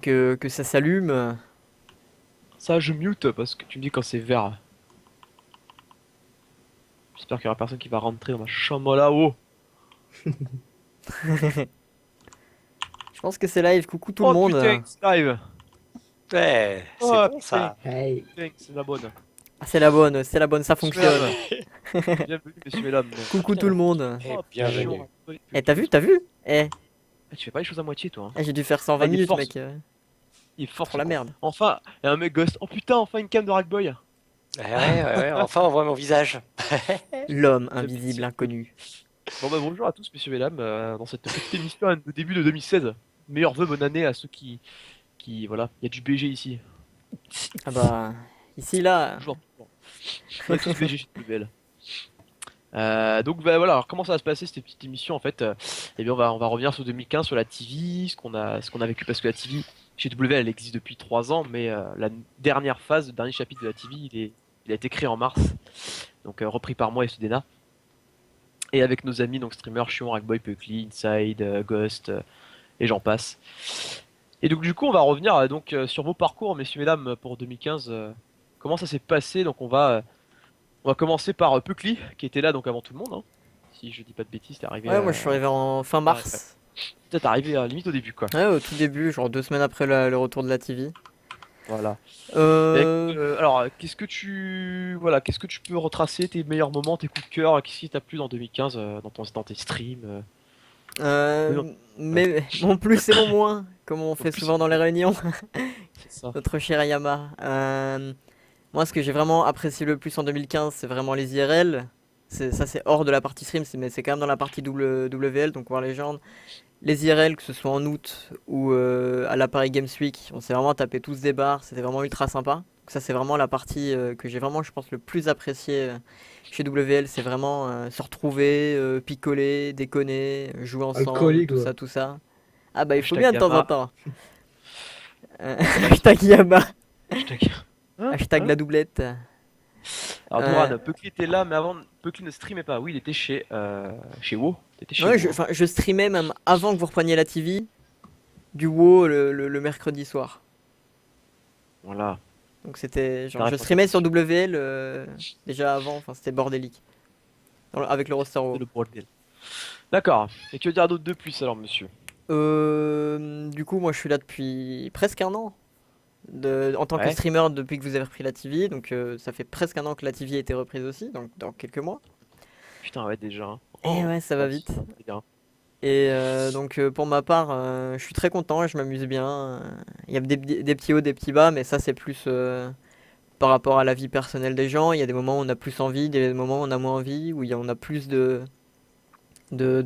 que ça s'allume. Ça, je mute parce que tu me dis quand c'est vert. J'espère qu'il y aura personne qui va rentrer dans ma chambre là-haut. Je pense que c'est live. Coucou tout le Oh putain, monde. c'est live. Ouais, c'est Oh bon putain, ça. Hey. putain, c'est la bonne. Ah, c'est la bonne, ça Messieurs, fonctionne. mesdames, bienvenue, messieurs, mesdames. Oh Coucou putain, tout le la musique. monde. Et Oh, bienvenue. chiant. Eh, t'as vu, t'as vu? Eh, Tu fais pas les choses à moitié, toi. Hein. j'ai dû faire ça en Ah, 20 il est minutes, fort, mec. il est fort Trop ce la con. merde. Enfin, il y a un mec ghost. Oh putain, enfin une cam de Rackboy. Ouais, enfin on voit mon visage. L'homme Le invisible petit inconnu. Bon bah bonjour à tous, messieurs, mesdames, dans cette petite émission de début de 2016. Meilleurs vœux, bonne année à ceux voilà, il y a du BG ici. Ah bah, ici, là. Toujours. On est tous BG chez WL. Donc bah, voilà, alors comment ça va se passer cette petite émission en fait Eh bien on va revenir sur 2015 sur la TV, ce qu'on a vécu parce que la TV chez WL elle existe depuis 3 ans, mais la dernière phase, le dernier chapitre de la TV, il a été créé en mars, donc repris par moi et Sudena, et avec nos amis donc streamers Chion, Rackboy, Puckly, Inside, Ghost et j'en passe. Et donc du coup on va revenir sur vos parcours messieurs mesdames pour 2015. Comment ça s'est passé? Donc on va commencer par Puckly qui était là donc avant tout le monde. Hein. Si je dis pas de bêtises, t'es arrivé Ouais, moi, je suis arrivé en fin ouais, mars. t'es arrivé à limite au début quoi. Ouais, au tout début, genre 2 semaines après le retour de la TV. Voilà. Et, Euh, alors qu'est-ce que tu peux retracer tes meilleurs moments, tes coups de cœur, qu'est-ce qui t'a plu dans 2015 dans tes streams dans- ouais. mais mon plus et mon moins, comme on Donc fait plus souvent dans les réunions, c'est ça. notre cher Ayama. Moi, ce que j'ai vraiment apprécié le plus en 2015, c'est vraiment les IRL. Ça, c'est hors de la partie stream, mais c'est quand même dans la partie WL, donc War Legend. Les IRL, que ce soit en août ou à la Paris Games Week, on s'est vraiment tapé tous des bars, c'était vraiment ultra sympa. Donc ça, c'est vraiment la partie que j'ai vraiment, je pense, le plus apprécié chez WL. C'est vraiment se retrouver, picoler, déconner, jouer ensemble, Alcoolique, tout quoi. ça, tout ça. Ah bah, il faut Hashtag bien de temps en Yama. temps. Hashtag Yama, Hashtag. Hein hashtag Hein la doublette. Alors Euh, Doran, Puckly était là, mais avant Puckly ne streamait pas. Oui, il était chez WoW. T'étais chez ouais, WoW. Hein. je streamais même avant que vous repreniez la TV, du WoW le mercredi soir. Voilà. Donc c'était Ta genre je réponse streamais sur WL déjà avant, enfin c'était bordélique. Avec le roster c'est WoW. le bordel. D'accord. Et que dire d'autre de plus alors, monsieur? Du coup moi je suis là depuis presque un an. En tant que Ouais. streamer depuis que vous avez repris la TV, donc ça fait presque un an que la TV a été reprise aussi, donc dans quelques mois. Putain, ouais, déjà. Hein. Et Oh, ouais ça va vite. c'est bien. Et donc pour ma part, je suis très content, je m'amuse bien. Il y a des petits hauts, des petits bas, mais ça c'est plus par rapport à la vie personnelle des gens. Il y a des moments où on a plus envie, des moments où on a moins envie, où on a plus de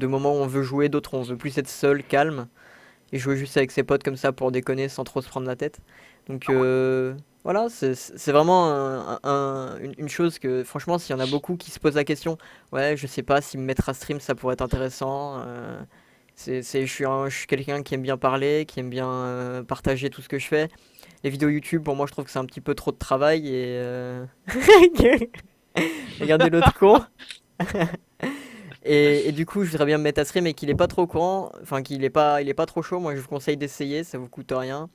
moments où on veut jouer, d'autres où on veut plus être seul, calme, et jouer juste avec ses potes comme ça pour déconner sans trop se prendre la tête. Donc voilà, c'est vraiment une chose que franchement, s'il y en a beaucoup qui se posent la question, ouais, je sais pas si me mettre à stream ça pourrait être intéressant. Je suis quelqu'un qui aime bien parler, qui aime bien partager tout ce que je fais. Les vidéos YouTube, pour moi, je trouve que c'est un petit peu trop de travail et regardez l'autre con. Et du coup, je voudrais bien me mettre à stream et qu'il est pas trop au courant, enfin il est pas trop chaud. Moi, je vous conseille d'essayer, ça vous coûte rien.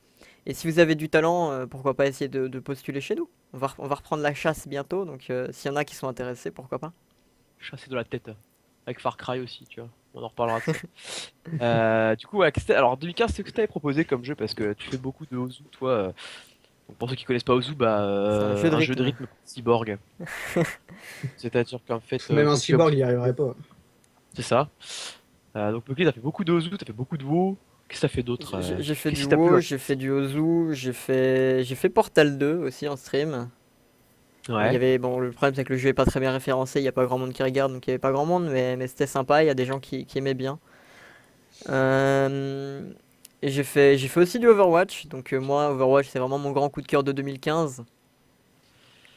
Et si vous avez du talent, pourquoi pas essayer de postuler chez nous. On va reprendre la chasse bientôt, donc s'il y en a qui sont intéressés, pourquoi pas. Chassé de la tête. Avec Far Cry aussi, tu vois. On en reparlera de ça. Du coup, ouais, alors 2015, c'est ce que t'avais proposé comme jeu parce que tu fais beaucoup de Ozu, toi. Donc pour ceux qui connaissent pas Ozu, bah, C'est un jeu de un jeu de rythme. rythme cyborg. C'est-à-dire qu'en fait, Même un comme cyborg, il y arriverait pas. c'est ça. Donc Poké, t'as fait beaucoup de Ozu, t'as fait beaucoup de WoW. Qu'est-ce que t'as fait d'autre J'ai fait Qu'est-ce du qui t'a plu WoW, dans j'ai fait du Ozu, j'ai fait Portal 2 aussi en stream. Il y Ouais. avait, bon, le problème c'est que le jeu est pas très bien référencé, il y a pas grand monde qui regarde, donc il y avait pas grand monde, mais c'était sympa, il y a des gens qui aimaient bien. Euh, et j'ai fait aussi du Overwatch, donc moi Overwatch c'est vraiment mon grand coup de cœur de 2015,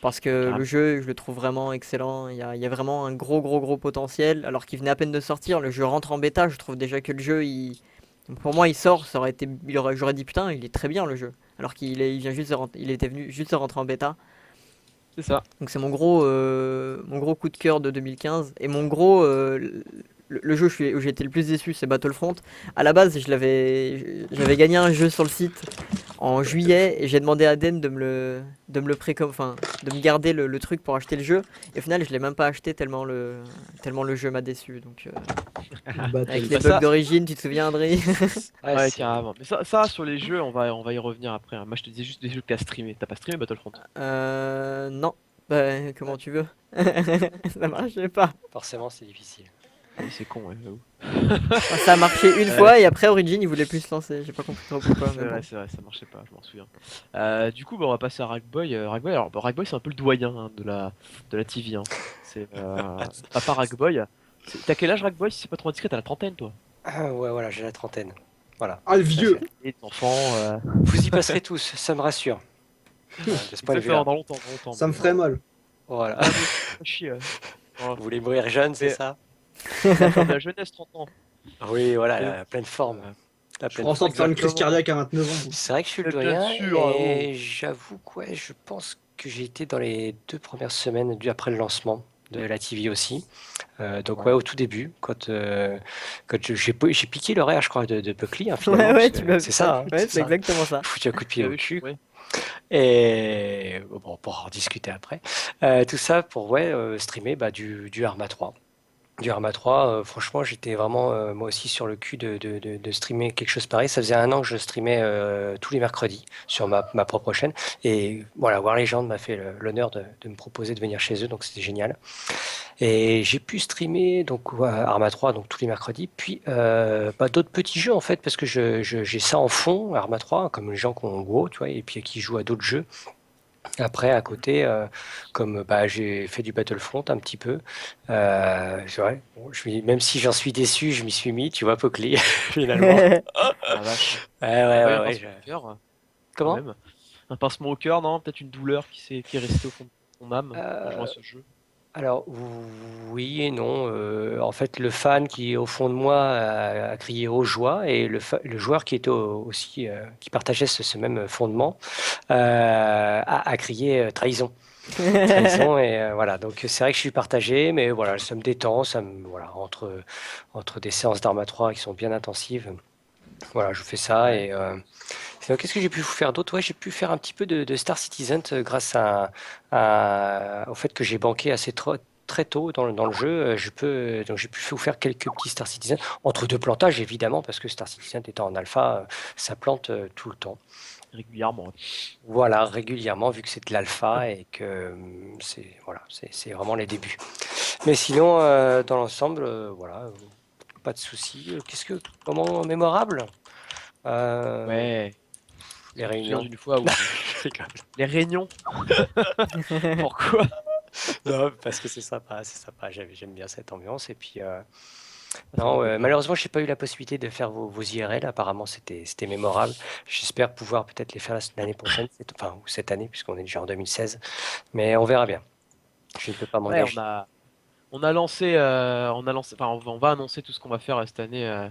parce que le Carrément. jeu je le trouve vraiment excellent, il y a vraiment un gros potentiel, alors qu'il venait à peine de sortir, le jeu rentre en bêta, je trouve déjà que le jeu, pour moi il sort, ça aurait été, j'aurais dit putain il est très bien le jeu, alors il vient juste il était venu juste de rentrer en bêta. C'est ça. Donc c'est mon gros coup de cœur de 2015. Et le jeu où j'ai été le plus déçu, c'est Battlefront. À la base, j'avais gagné un jeu sur le site en juillet et j'ai demandé à Den de me le enfin, de me garder le truc pour acheter le jeu. Et au final, je l'ai même pas acheté tellement le jeu m'a déçu. Donc, avec les Bah, bugs ça, d'origine, tu te souviens, André? ouais, carrément. Mais ça, sur les jeux, on va y revenir après, hein. Moi, je te disais juste des jeux que t'as streamé. T'as pas streamé Battlefront? Non. Bah, comment tu veux? Ça marchait pas. Forcément, c'est difficile. Oui, c'est con, ouais, j'avoue. Enfin, ça a marché une fois et après Origin, il voulait plus se lancer. J'ai pas compris trop pourquoi, mais bon. C'est vrai, ça marchait pas, je m'en souviens. Du coup, bah, on va passer à Ragboy. Alors, bah, Ragboy, c'est un peu le doyen, hein, de la TV, hein. C'est papa Ragboy. T'as quel âge, Ragboy? Si c'est pas trop indiscret, t'as la trentaine, toi. Ouais, voilà, j'ai la trentaine. Voilà. Ah, le tout à vieux. fait. Et des enfants. Vous y passerez tous, ça me rassure. De ce point de Ça fait dans vue-là. longtemps. Ça me ferait mal. Voilà. Ah, mais pas chier. Voilà. Vous voulez mourir jeune, c'est Mais- ça? La fin de la jeunesse, 30 ans. Oui, voilà, Et- la pleine forme. La Je pleine ferais en sorte de faire une crise Exactement. cardiaque à 29 ans. C'est vrai que je suis le Mais bien doyen sûr, et j'avoue que ouais, je pense que j'ai été dans les 2 premières semaines après le lancement de la TV aussi. Donc ouais, au tout début, quand j'ai piqué l'horaire, je crois, de Buckley, hein, finalement, Ouais, parce tu que m'as c'est ça, hein, Ouais, c'est c'est ça. exactement ça. Foutu un coup de pied au Ouais, cul. ouais. Et bon, on pourra en discuter après. Tout ça pour ouais, streamer bah, du Arma 3. Du Arma 3, franchement, j'étais vraiment moi aussi sur le cul de streamer quelque chose pareil. Ça faisait 1 an que je streamais tous les mercredis sur ma propre chaîne. Et voilà, War Legend m'a fait l'honneur de me proposer de venir chez eux, donc c'était génial. Et j'ai pu streamer donc ouais, Arma 3 donc tous les mercredis, puis bah, d'autres petits jeux en fait, parce que j'ai ça en fond, Arma 3, comme les gens qui ont WoW, tu vois, et puis qui jouent à d'autres jeux. Après, à côté, comme bah, j'ai fait du Battlefront un petit peu, c'est vrai, bon, même si j'en suis déçu, je m'y suis mis, tu vois, Pocli, finalement. La vache. Ouais, T'as ouais, pas eu ouais, un ouais, pincement au cœur, quand Comment? même? Un pincement au cœur, non? Peut-être une douleur qui est restée au fond de ton âme en jouant à Euh, ce jeu? alors, oui et non. En fait, le fan qui est au fond de moi a crié au joie, et le joueur qui était aussi, qui partageait ce même fondement, a crié trahison. Trahison et voilà, donc c'est vrai que je suis partagé, mais voilà, ça me détend, voilà, entre des séances d'Arma 3 qui sont bien intensives, voilà, je fais ça. Ouais. Et sinon, qu'est-ce que j'ai pu faire d'autre? Ouais, j'ai pu faire un petit peu de Star Citizen grâce au fait que j'ai banqué très tôt dans le jeu. Donc j'ai pu vous faire quelques petits Star Citizen entre 2 plantages évidemment, parce que Star Citizen étant en alpha, ça plante tout le temps. Régulièrement. Voilà, régulièrement, vu que c'est de l'alpha et que c'est voilà, c'est vraiment les débuts. Mais sinon, dans l'ensemble, voilà, pas de soucis. Comment mémorable? Euh, Ouais. les Je me souviens réunions. d'une fois où Je rigole. les réunions. Pourquoi? Non, parce que c'est sympa. J'aime bien cette ambiance. Et puis, Ça non, rappelle bien. malheureusement, j'ai pas eu la possibilité de faire vos IRL. Apparemment, c'était mémorable. J'espère pouvoir peut-être les faire l'année prochaine, enfin, ou cette année, puisqu'on est déjà en 2016. Mais on verra bien. Je ne peux pas Ouais, m'engager. enfin, on va annoncer tout ce qu'on va faire cette année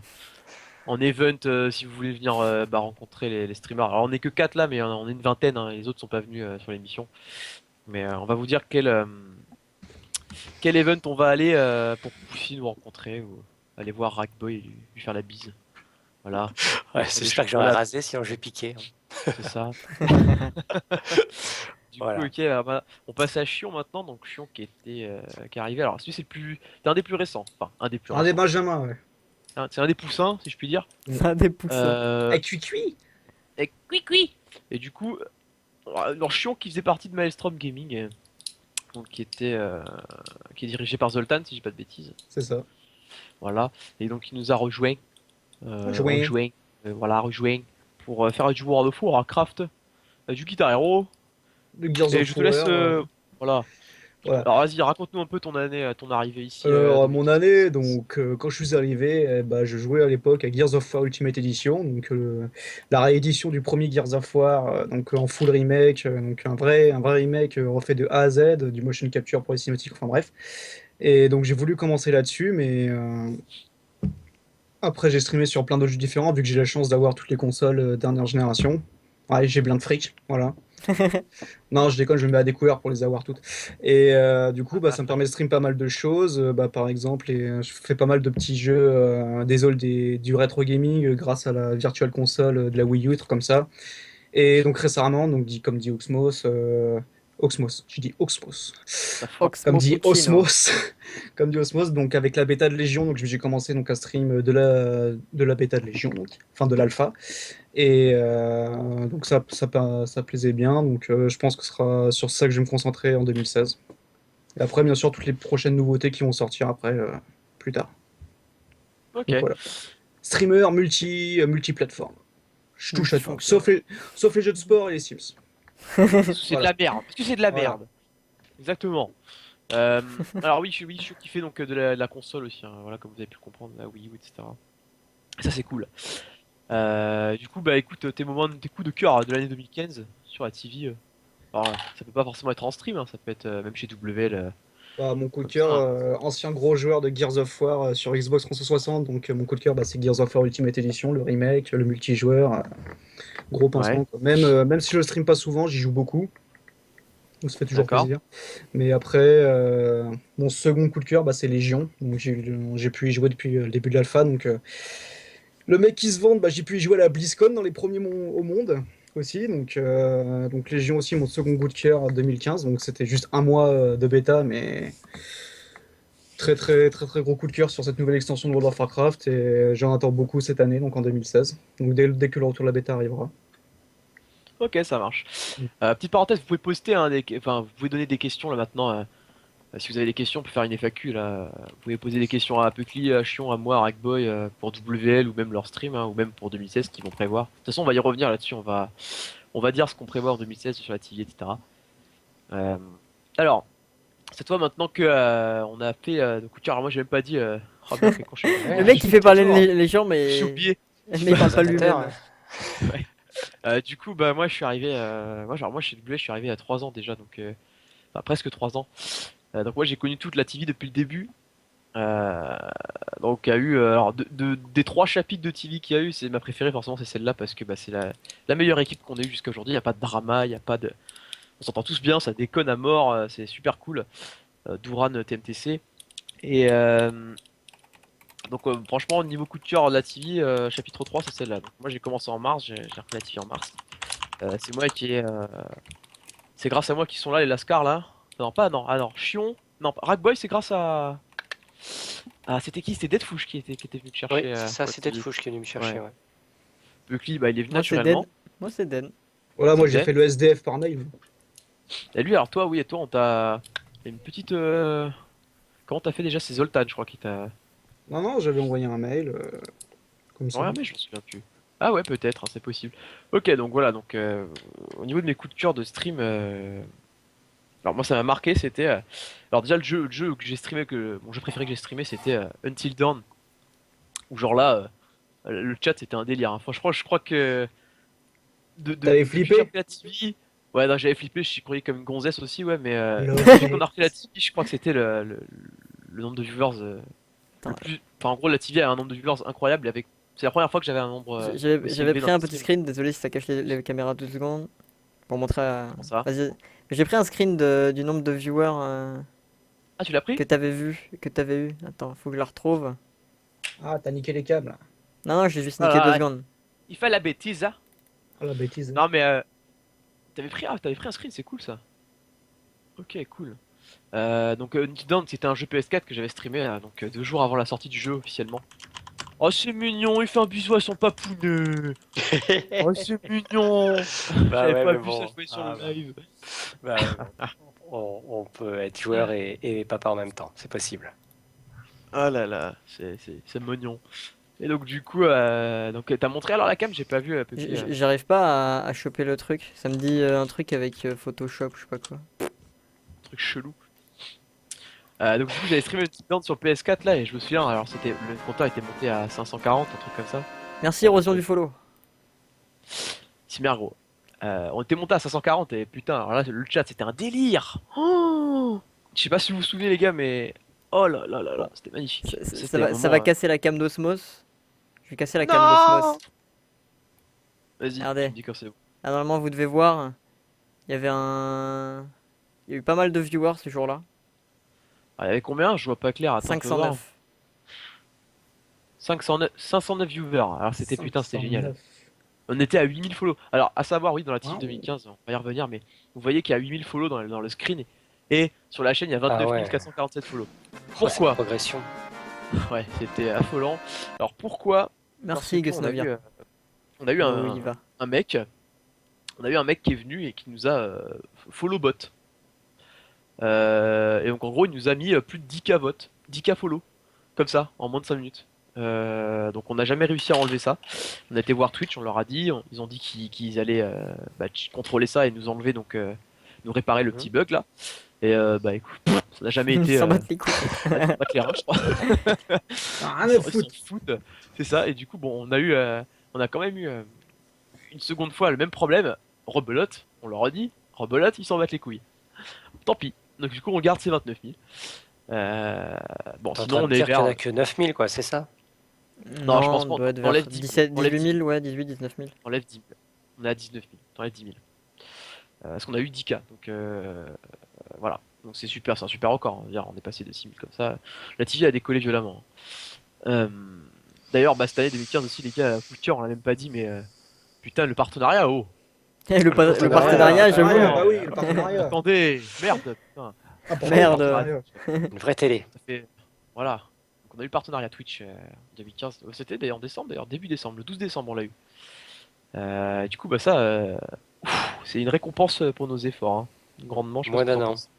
en event si vous voulez venir bah, rencontrer les streamers. Alors on est que 4 là, mais on est une vingtaine, hein, et les autres sont pas venus sur l'émission. Mais on va vous dire quel event on va aller pour que vous puissiez nous rencontrer ou aller voir Rackboy et lui faire la bise. Voilà. Ouais, Offrir des j'espère que j'aurai chocolats, rasé, sinon je vais piquer, hein. c'est ça. Du coup, Voilà. ok, bah, on passe à Chion maintenant. Donc Chion qui est arrivé. Alors celui c'est c'est un des plus récents. Enfin, un des plus Un des récents. Benjamins, ouais. C'est un des poussins, si je puis dire. C'est un des poussins. Euh, Avec cuit. et Cui. Et du coup, alors Chion qui faisait partie de Maelstrom Gaming, donc qui est dirigé par Zoltan, si je dis pas de bêtises. C'est ça. Voilà. Et donc il nous a rejoint, Rejoint. rejoint pour faire du World of Warcraft, du Guitar Hero. Le Gears Et of je te laisse, War. voilà. Voilà. Alors vas-y, raconte-nous un peu ton année, ton arrivée ici. Alors, à mon année, 2016. donc, quand je suis arrivé, bah, je jouais à l'époque à Gears of War Ultimate Edition, donc la réédition du premier Gears of War, donc en full remake, donc un vrai remake refait de A à Z, du motion capture pour les cinématiques, enfin bref. Et donc j'ai voulu commencer là-dessus, mais après j'ai streamé sur plein d'autres jeux différents, vu que j'ai la chance d'avoir toutes les consoles dernière génération. Ouais, j'ai plein de fric, voilà. Non, je déconne, je me mets à découvert pour les avoir toutes. Et du coup, ça me permet de stream pas mal de choses. Par exemple, je fais pas mal de petits jeux, du rétro gaming grâce à la Virtual Console de la Wii U, trucs comme ça. Et donc récemment, donc comme dit Oxmos, Oxmos, je dis Oxmos, La force. comme Oxmo dit Puccino. Osmos, comme dit Osmos, donc avec la bêta de Légion, donc j'ai commencé donc à stream de la bêta de Légion, donc, enfin de l'alpha. Et donc ça plaisait bien, donc je pense que ce sera sur ça que je vais me concentrer en 2016. Et après, bien sûr, toutes les prochaines nouveautés qui vont sortir après, plus tard. Ok. Donc voilà. Streamer multiplateforme. Je touche à tout, Multifonction. sauf les jeux de sport et les Sims. C'est de Voilà. la merde. Parce que c'est de la Voilà. merde. Exactement. Euh, alors oui, je suis kiffé donc de la console aussi. Hein, voilà, comme vous avez pu le comprendre, la Wii U, etc. Et ça c'est cool. Du coup, bah écoute, tes coups de cœur de l'année 2015 sur la TV. Alors, ça peut pas forcément être en stream, hein, ça peut être même chez WL. Mon coup de Comme ça, cœur, hein. ancien gros joueur de Gears of War sur Xbox 360, donc mon coup de cœur, c'est Gears of War Ultimate Edition, le remake, le multijoueur, gros Ouais, pincement, quoi. Même si je le stream pas souvent, j'y joue beaucoup, donc ça fait toujours d'accord. plaisir. Mais après, mon second coup de cœur, c'est Légion, donc j'ai pu y jouer depuis le début de l'alpha, donc le mec qui se vante, j'ai pu y jouer à la BlizzCon dans les premiers au monde aussi, donc Légion aussi, mon second coup de cœur 2015, donc c'était juste un mois de bêta, mais très très très très gros coup de cœur sur cette nouvelle extension de World of Warcraft et j'en attends beaucoup cette année, donc en 2016. Donc dès que le retour de la bêta arrivera. Ok, ça marche. Petite parenthèse, vous pouvez poster, hein, enfin, vous pouvez donner des questions là maintenant. Si vous avez des questions, on peut faire une FAQ là. Vous pouvez poser des questions à Puckly, à Chion, à moi, à Rackboy, pour WL ou même leur stream, hein, ou même pour 2016 qu'ils vont prévoir. De toute façon, on va y revenir là-dessus. On va dire ce qu'on prévoit en 2016 sur la TV, etc. Euh, alors, c'est toi maintenant que on a fait le coup de cœur. Alors moi, j'ai même pas dit. Oh merde, quel con je suis. Le Ouais, mec, il fait à ton parler tour. les gens, J'ai mais oublié. mais il parle pas Présentateur, lui-même. Ouais. Du coup, bah moi, je suis arrivé. Moi, chez W, je suis arrivé à 3 ans déjà, donc enfin, presque 3 ans. Donc moi, j'ai connu toute la TV depuis le début. Euh, donc il y a eu alors des 3 chapitres de TV qu'il y a eu, c'est ma préférée forcément, c'est celle-là parce que c'est la meilleure équipe qu'on ait eu jusqu'à aujourd'hui. Il y a pas de drama, il y a pas de, on s'entend tous bien, ça déconne à mort, c'est super cool. Douran TMTC et donc franchement au niveau coup de cœur de la TV, chapitre 3 c'est celle-là. Donc moi j'ai commencé en mars, j'ai repris la TV en mars. C'est moi qui est c'est grâce à moi qui sont là les Lascars là. Non pas non, ah non, Chion, non Rackboy c'est grâce à c'était qui? C'était Deadfouche qui était venu te Oui, chercher c'est ça, pour la c'était de TV. Fouche qui est venu me chercher, Ouais. ouais. Buckley, bah il est venu Moi, c'est Den. naturellement. Moi, c'est Den. Voilà, moi j'ai C'était. fait le SDF par mail. Et lui, alors toi, oui, et toi, on t'a. Il y a une petite. Comment t'as fait déjà? C'est Zoltan, je crois, qui t'a. Non, non, j'avais envoyé un mail comme ça. Ouais, mais je m'en souviens plus. Ah ouais, peut-être, hein, c'est possible. Ok, donc voilà, donc au niveau de mes coups de cœur de stream, alors moi ça m'a marqué, c'était. Alors déjà le jeu que j'ai streamé, mon jeu préféré que j'ai streamé, c'était Until Dawn. Où genre là, le chat c'était un délire. Hein. Franchement, je crois que T'avais depuis que j'ai flippé? repris la TV, ouais, non, j'avais flippé, je croyais comme une gonzesse aussi, ouais, mais depuis qu'on a L'objet. repris la TV, je crois que c'était le nombre de viewers le Attends, plus. Enfin, en gros, la TV a un nombre de viewers incroyable. Avec... C'est la première fois que j'avais un nombre aussi j'avais élevé dans pris un un petit stream. screen. Désolé si ça cache les caméras 2 secondes pour montrer. Comment ça? Vas-y. J'ai pris un screen du nombre de viewers Ah, tu l'as pris? que t'avais vu, que t'avais eu. Attends, faut que je la retrouve. Ah, t'as niqué les câbles. Non, non, j'ai juste Ah niqué là deux là, secondes. il fait la bêtise, hein. Ah, la bêtise. Non, mais t'avais pris un screen, c'est cool ça. Ok, cool. Donc, Until Dawn, c'était un jeu PS4 que j'avais streamé donc 2 jours avant la sortie du jeu officiellement. Oh, c'est mignon, il fait un bisou à son papounet. Oh, c'est mignon. Bah J'avais ouais, pas mais vu ça bon. jouer sur Ah, le live. bah ouais, bon. On peut être joueur et papa en même temps, c'est possible. Ah là là, c'est mignon. Et donc du coup, donc t'as montré alors la cam, j'ai pas vu Puppy, J'arrive pas à choper le truc. Ça me dit un truc avec Photoshop, je sais pas quoi. truc chelou. Donc du coup j'avais streamé une petite bande sur PS4 là et je me souviens, alors c'était le compteur était monté à 540, un truc comme ça. Merci, Érosion du follow. Cimer gros. On était monté à 540 et putain, alors là le chat c'était un délire. Oh, je sais pas si vous vous souvenez les gars, mais oh là là là là, c'était magnifique. C'était un Ça va moment. casser la cam d'Osmos. Je vais casser la cam Non. d'Osmos. Vas-y, tu Regardez. me dis quand c'est bon. Ah, normalement, vous devez voir. Il y avait un... Il y a eu pas mal de viewers ce jour-là. Ah, il y avait combien? Je vois pas clair. Attends, fais voir. 509. 509 viewers. Alors c'était putain, c'était génial. 509. On était à 8000 follow. Alors, à savoir, oui, dans la team Wow. 2015, on va y revenir, mais vous voyez qu'il y a 8000 follow dans le screen. Et sur la chaîne, il y a Ah ouais. 29 447 follow. Oh, c'est une Pourquoi? progression. Ouais, c'était affolant. Alors pourquoi? Merci Parce qu'on a eu, Gusnavia. on a eu Oh, il y va. un mec. On a eu un mec qui est venu et qui nous a follow bot. Et donc en gros, il nous a mis plus de 10k votes, 10k follow, comme ça, en moins de 5 minutes. Donc on n'a jamais réussi à enlever ça. On a été voir Twitch, on leur a dit, ils ont dit qu'ils allaient contrôler ça et nous enlever, donc nous réparer le petit bug là. Et bah écoute, ça n'a jamais été. Ils s'en battent les couilles. Pas clair, je crois. Rien à Ils foutre. s'en foutent. C'est ça. Et du coup, bon, on a quand même eu une seconde fois le même problème. Rebelote, on leur a dit, rebelote, ils s'en battent les couilles. Tant pis. Donc du coup, on garde ces 29 000. Bon, T'es en sinon train on de est dire qu'il y en vers. a que 9000, quoi, c'est ça? Non, je pense on pas. doit être On vers enlève 10 17, on enlève 18 000, ouais, 18, 19 000. T'enlèves 10 000. On est à 19 000. T'enlèves 10 000. Parce qu'on a eu 10k. Donc voilà. Donc c'est super, c'est un super record. On va dire, on est passé de 6 000 comme ça. La TV a décollé violemment. D'ailleurs, cette année 2015 aussi, les gars, Culture, on l'a même pas dit, mais putain, le partenariat, oh! Eh, le partenariat, partenariat, j'avoue. j'avoue. Bah oui, le partenariat. Attendez, merde, putain. Ah, pourquoi Merde. le partenariat Une vraie télé. Ça fait. Voilà. Donc on a eu le partenariat Twitch 2015. C'était d'ailleurs en décembre, début décembre, le 12 décembre, on l'a eu. Du coup, ça, c'est une récompense pour nos efforts. Hein. Grandement, je Moins pense que d'un t'en an. penses.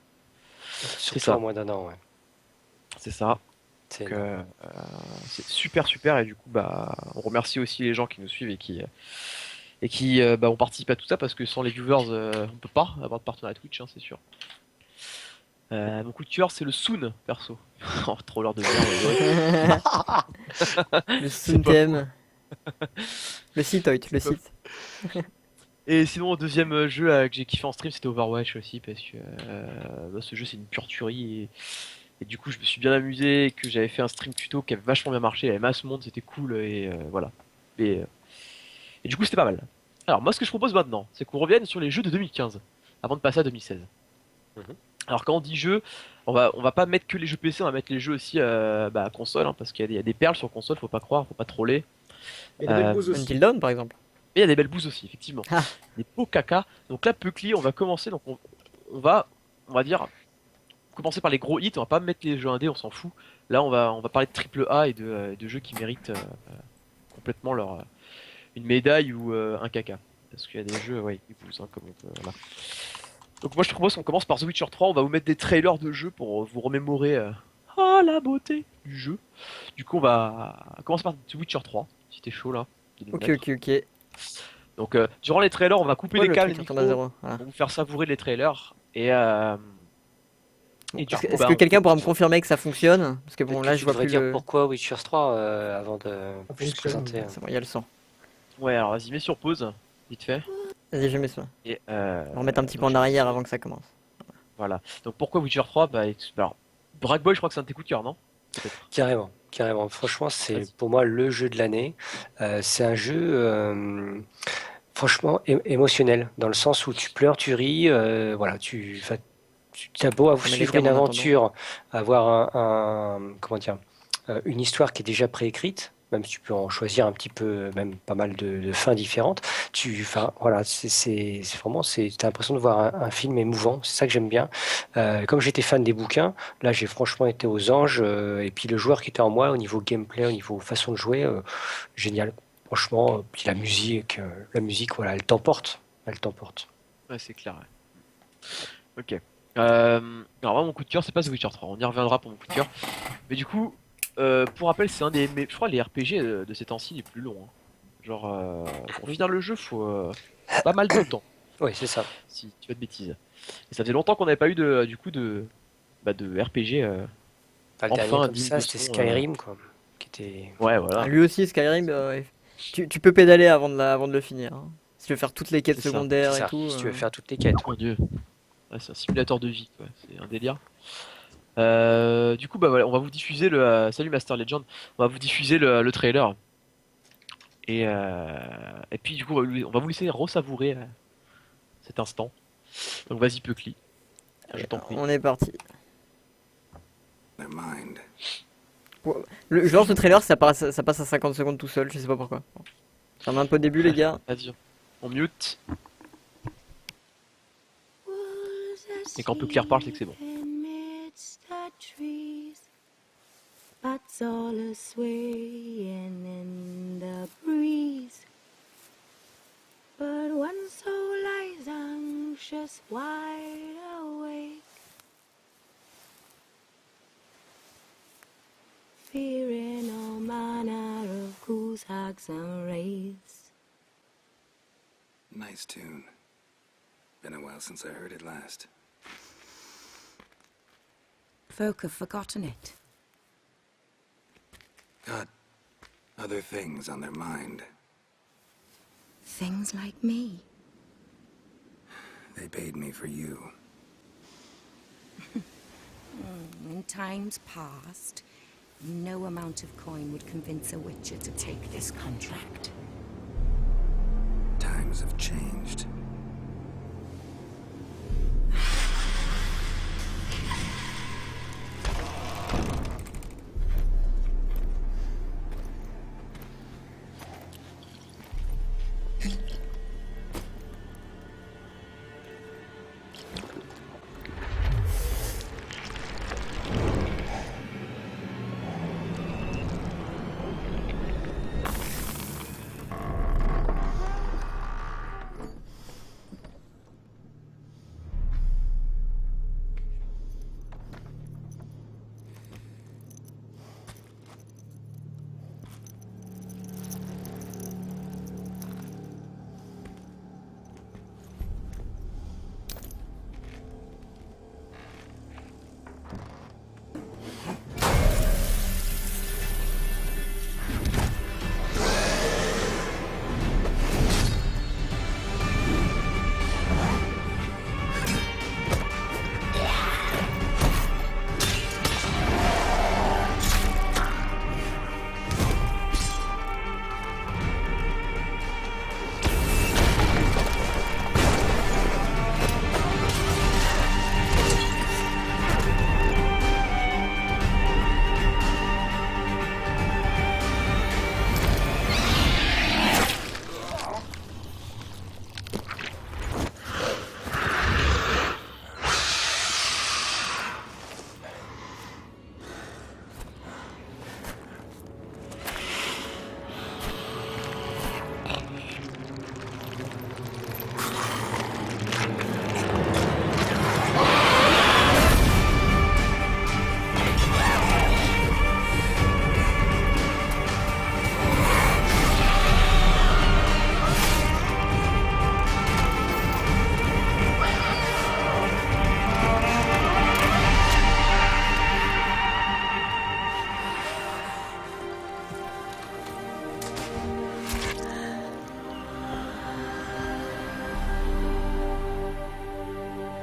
Surtout ça. en moins d'un an, ouais. C'est ça. C'est Donc, énorme. c'est super super et du coup on remercie aussi les gens qui nous suivent et qui ont participé à tout ça parce que sans les viewers on peut pas avoir de partenariat Twitch, hein, c'est sûr. Mon coup de cœur c'est le Soon perso. Oh, trop l'heure de merde. Le Suntem. Le site, Oit, le C'est pas site. Et sinon, le deuxième jeu que j'ai kiffé en stream, c'était Overwatch aussi, parce que ce jeu c'est une pure tuerie. Et du coup, je me suis bien amusé, que j'avais fait un stream tuto qui avait vachement bien marché, il y avait masse monde, c'était cool, et voilà. Et du coup, c'était pas mal. Alors, moi, ce que je propose maintenant, c'est qu'on revienne sur les jeux de 2015, avant de passer à 2016. Mhm. Alors, quand on dit jeux, on va pas mettre que les jeux PC, on va mettre les jeux aussi à console, hein, parce qu'il y a des perles sur console, faut pas croire, faut pas troller. Et des belles bouses aussi. Until Dawn, par exemple. Mais il y a des belles bouses aussi, effectivement. Ah. Des beaux caca. Donc là, Peucli, on va commencer. Donc on va dire, commencer par les gros hits. On va pas mettre les jeux indés, on s'en fout. Là, on va parler de triple A et de jeux qui méritent complètement une médaille ou un caca. Parce qu'il y a des jeux, ouais, qui poussent, hein, comme on peut, voilà. Donc moi, je propose qu'on commence par The Witcher 3. On va vous mettre des trailers de jeux pour vous remémorer la beauté du jeu. Du coup, on va commencer par The Witcher 3. Si t'es chaud là. de nous Ok, mettre. ok, ok. Donc durant les trailers, on va couper Oh, les le câbles, truc les retombe à micros, zéro. Voilà. on va vous faire savourer les trailers et du Est-ce coup, que, est-ce que quelqu'un pourra me confirmer que ça fonctionne? Parce que bon, Peut-être là, que je tu vois devrais plus dire le. pourquoi Witcher 3 avant de juste fonctionne. présenter. C'est bon, il y a le son. ouais, alors vas-y, mets sur pause, vite fait. Vas-y, je mets ça. Et On va remettre un petit peu donc, en arrière avant que ça commence. voilà. Donc pourquoi Witcher 3? Alors, Drag Boy, je crois que c'est un de tes coups de cœur, non? Peut-être. Carrément, carrément. Franchement, c'est Vas-y. pour moi le jeu de l'année. C'est un jeu franchement émotionnel, dans le sens où tu pleures, tu ris, voilà, tu as beau met les suivre câbles une en aventure, avoir comment dire, une histoire qui est déjà préécrite, même si tu peux en choisir un petit peu, même pas mal de fins différentes. Enfin, voilà, c'est vraiment, t'as l'impression de voir un film émouvant. C'est ça que j'aime bien. Comme j'étais fan des bouquins, là j'ai franchement été aux anges. Et puis le joueur qui était en moi, au niveau gameplay, au niveau façon de jouer, génial. Franchement, puis la musique, voilà, elle t'emporte. Elle t'emporte. Ouais, c'est clair. Ouais. Ok. Alors moi, mon coup de cœur, c'est pas The Witcher 3. On y reviendra pour mon coup de cœur. Mais du coup, pour rappel, c'est un des, je crois, les RPG de ces temps-ci les plus longs. Hein. Genre, pour finir le jeu, faut pas mal de temps. Oui, c'est ça. Si tu fais de bêtises. Et ça faisait longtemps qu'on n'avait pas eu du coup de RPG. Enfin, le Enfin, dernier comme digne ça, de c'était son, Skyrim, quoi, qui était. Ouais, voilà. Lui aussi, Skyrim, ouais. Tu peux pédaler avant de le finir. Hein. Si tu veux faire toutes les quêtes C'est ça, secondaires C'est et ça. tout. Si tu veux faire toutes les quêtes. Mon dieu. Ouais, c'est un simulateur de vie, quoi. C'est un délire. Du coup, voilà, on va vous diffuser le. Salut Master Legend. On va vous diffuser le trailer. Et puis, du coup, on va vous laisser ressavourer cet instant. Donc vas-y Peucli, je t'en prie. On est parti. Their mind. Je lance le trailer, ça passe à 50 secondes tout seul, je sais pas pourquoi. Ça met un peu au début, les gars. Vas-y, on mute. Et quand Peucli reparle, c'est que c'est bon. Bats all a swaying in the breeze. But one soul lies anxious, wide awake, fearing all manner of goose hags and wraiths. Nice tune. Been a while since I heard it last. Folk have forgotten it. Got other things on their mind. Things like me. They paid me for you. In times past, no amount of coin would convince a witcher to take this contract. Times have changed.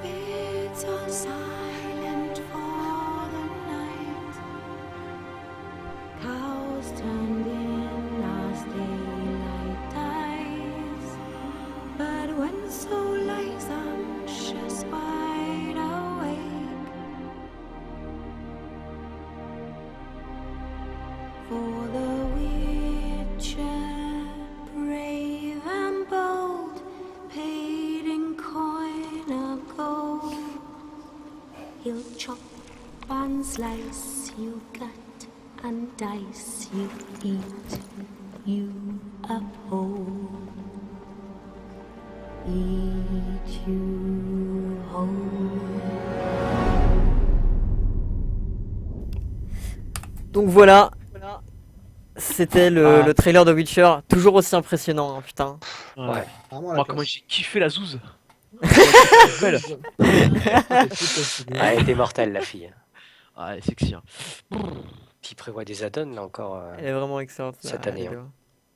It's all silent for the night. Cows turned in as daylight dies. But when soul lies anxious, wide awake, for the witcher, brave and bold, paid in coin of gold. He'll chop and slice you gut and dice you, eat you up whole, eat you whole. Donc voilà, c'était Ah. le trailer de Witcher, toujours aussi impressionnant, hein, putain. Ouais. Vraiment, Oh, comment j'ai kiffé la zouze. Belle. Ah, elle était mortelle, la fille. Ah, elle est sexy. Hein. Qui prévoit des add-ons, là encore. Elle est vraiment excellente. Cette la année, vidéo.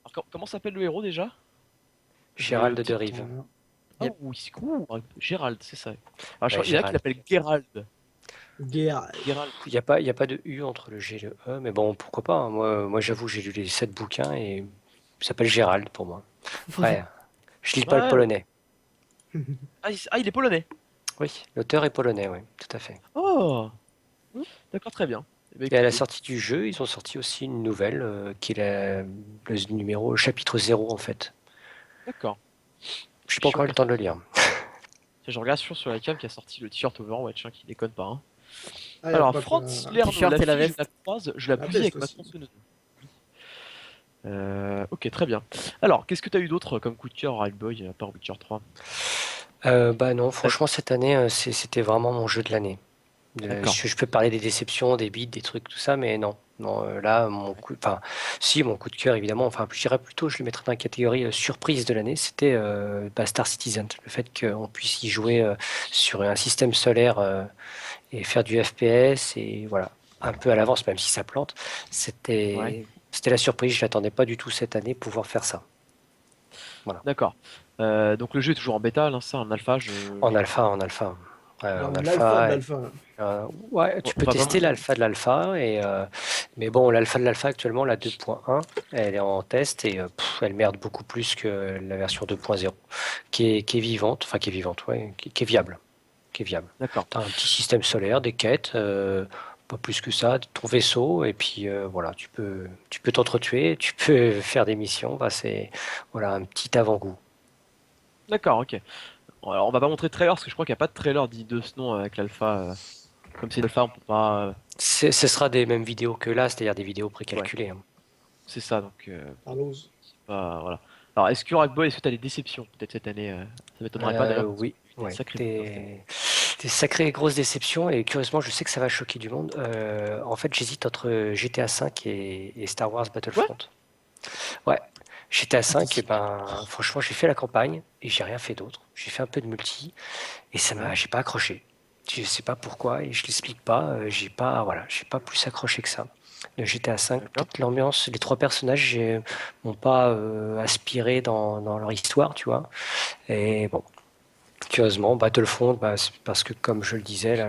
Alors, comment s'appelle le héros déjà? Gérald de Rive. Ah oui, c'est cool. Gérald, c'est ça. Alors, je Ouais, crois qu'il y en a qui l'appelle Gerald. Guerre. Gerald. Il n'y a pas de U entre le G et le E, mais bon, pourquoi pas. Hein. Moi j'avoue, j'ai lu les 7 bouquins et il s'appelle Gérald pour moi. Après, je lis pas Ouais. le polonais. Il est polonais. Oui, l'auteur est polonais, oui, tout à fait. Oh, d'accord, très bien. Eh ben, Et à la écoutez, sortie du jeu, ils ont sorti aussi une nouvelle qui est le chapitre 0 en fait. d'accord. Je n'ai pas encore eu le temps de le lire. Tiens, je regarde sur la cam qui a sorti le t-shirt Overwatch, hein, qui déconne pas. Hein. Ah, y a Alors, pas Franz quoi. Lerno, T-shirt la et la fille, je veste. la croise, je la La bousille avec veste ma aussi. tronçonneuse. Ok, très bien. Alors, qu'est-ce que tu as eu d'autre comme coup de cœur, Boy, à part Witcher 3? Bah non, franchement, cette année, c'était vraiment mon jeu de l'année. D'accord. Je peux parler des déceptions, des bides, des trucs, tout ça, mais non. Non, là, enfin, si, mon coup de cœur, évidemment, enfin, je dirais plutôt, je le mettrais dans la catégorie surprise de l'année, c'était Star Citizen. Le fait qu'on puisse y jouer sur un système solaire et faire du FPS, et voilà, un peu à l'avance, même si ça plante, Ouais. c'était la surprise. Je l'attendais pas du tout cette année pouvoir faire ça. D'accord. Donc le jeu est toujours en bêta, là, ça, en alpha. En alpha, en alpha. Alors, En l'alpha de alpha, l'alpha. ouais, tu peux Enfin, tester vraiment. l'alpha de l'alpha, mais bon, l'alpha de l'alpha actuellement, la 2.1, elle est en test et elle merde beaucoup plus que la version 2.0, qui est vivante, enfin qui est vivante, ouais, qui est viable, qui est viable. D'accord. T'as un petit système solaire, des quêtes, pas plus que ça, ton vaisseau, et puis voilà, tu peux t'entretuer, tu peux faire des missions, bah, c'est voilà un petit avant-goût. D'accord, ok. Bon, alors, on va pas montrer de trailer parce que je crois qu'il n'y a pas de trailer dit de ce nom avec l'alpha. Comme c'est l'alpha, on peut pas. Ce sera des mêmes vidéos que là, c'est-à-dire des vidéos précalculées, hein. C'est ça, donc. Carlos. Voilà. Alors, est-ce que Boy, est-ce que tu as des déceptions peut-être cette année? Ça m'étonnerait pas d'ailleurs. Oui, ouais, Sacré. des sacrées grosses déceptions et curieusement, je sais que ça va choquer du monde. En fait, j'hésite entre GTA V et Star Wars Battlefront. Ouais, GTA V, et ben, franchement, j'ai fait la campagne et j'ai rien fait d'autre. J'ai fait un peu de multi et j'ai pas accroché. Je sais pas pourquoi et je l'explique pas. J'ai pas plus accroché que ça. Le GTA V, D'accord. peut-être l'ambiance, les trois personnages m'ont pas aspiré dans leur histoire, tu vois. Et bon, curieusement, Battlefront, bah, c'est parce que comme je le disais, là,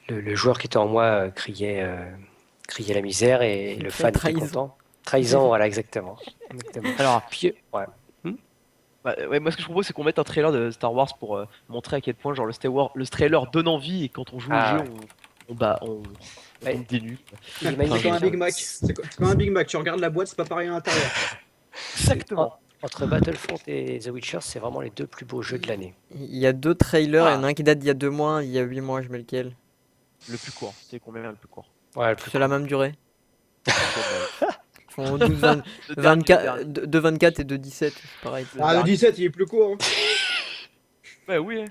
le joueur qui était en moi criait la misère et le fan était Trahison. content. Trahison, voilà, exactement. Alors, Puis, ouais. ouais, moi ce que je propose c'est qu'on mette un trailer de Star Wars pour montrer à quel point genre le trailer donne envie et quand on joue Ah, au jeu on Ouais. tombe des nues. Il est C'est magnifique, comme un hein. Big Mac. C'est comme un Big Mac. Tu regardes la boîte, c'est pas pareil à l'intérieur. Exactement. Entre Battlefront et The Witcher, c'est vraiment les deux plus beaux jeux de l'année. Il y a deux trailers, il y en Ah. a un qui date d'il y a 2 mois, il y a 8 mois, je mets lequel. Le plus court, c'est combien le plus court? Ouais, C'est la même durée. Ils font 12, Le dernier, 24, de 24 et de 17, c'est pareil. le Ah, le dernier. 17, il est plus court. Hein. Ouais, oui.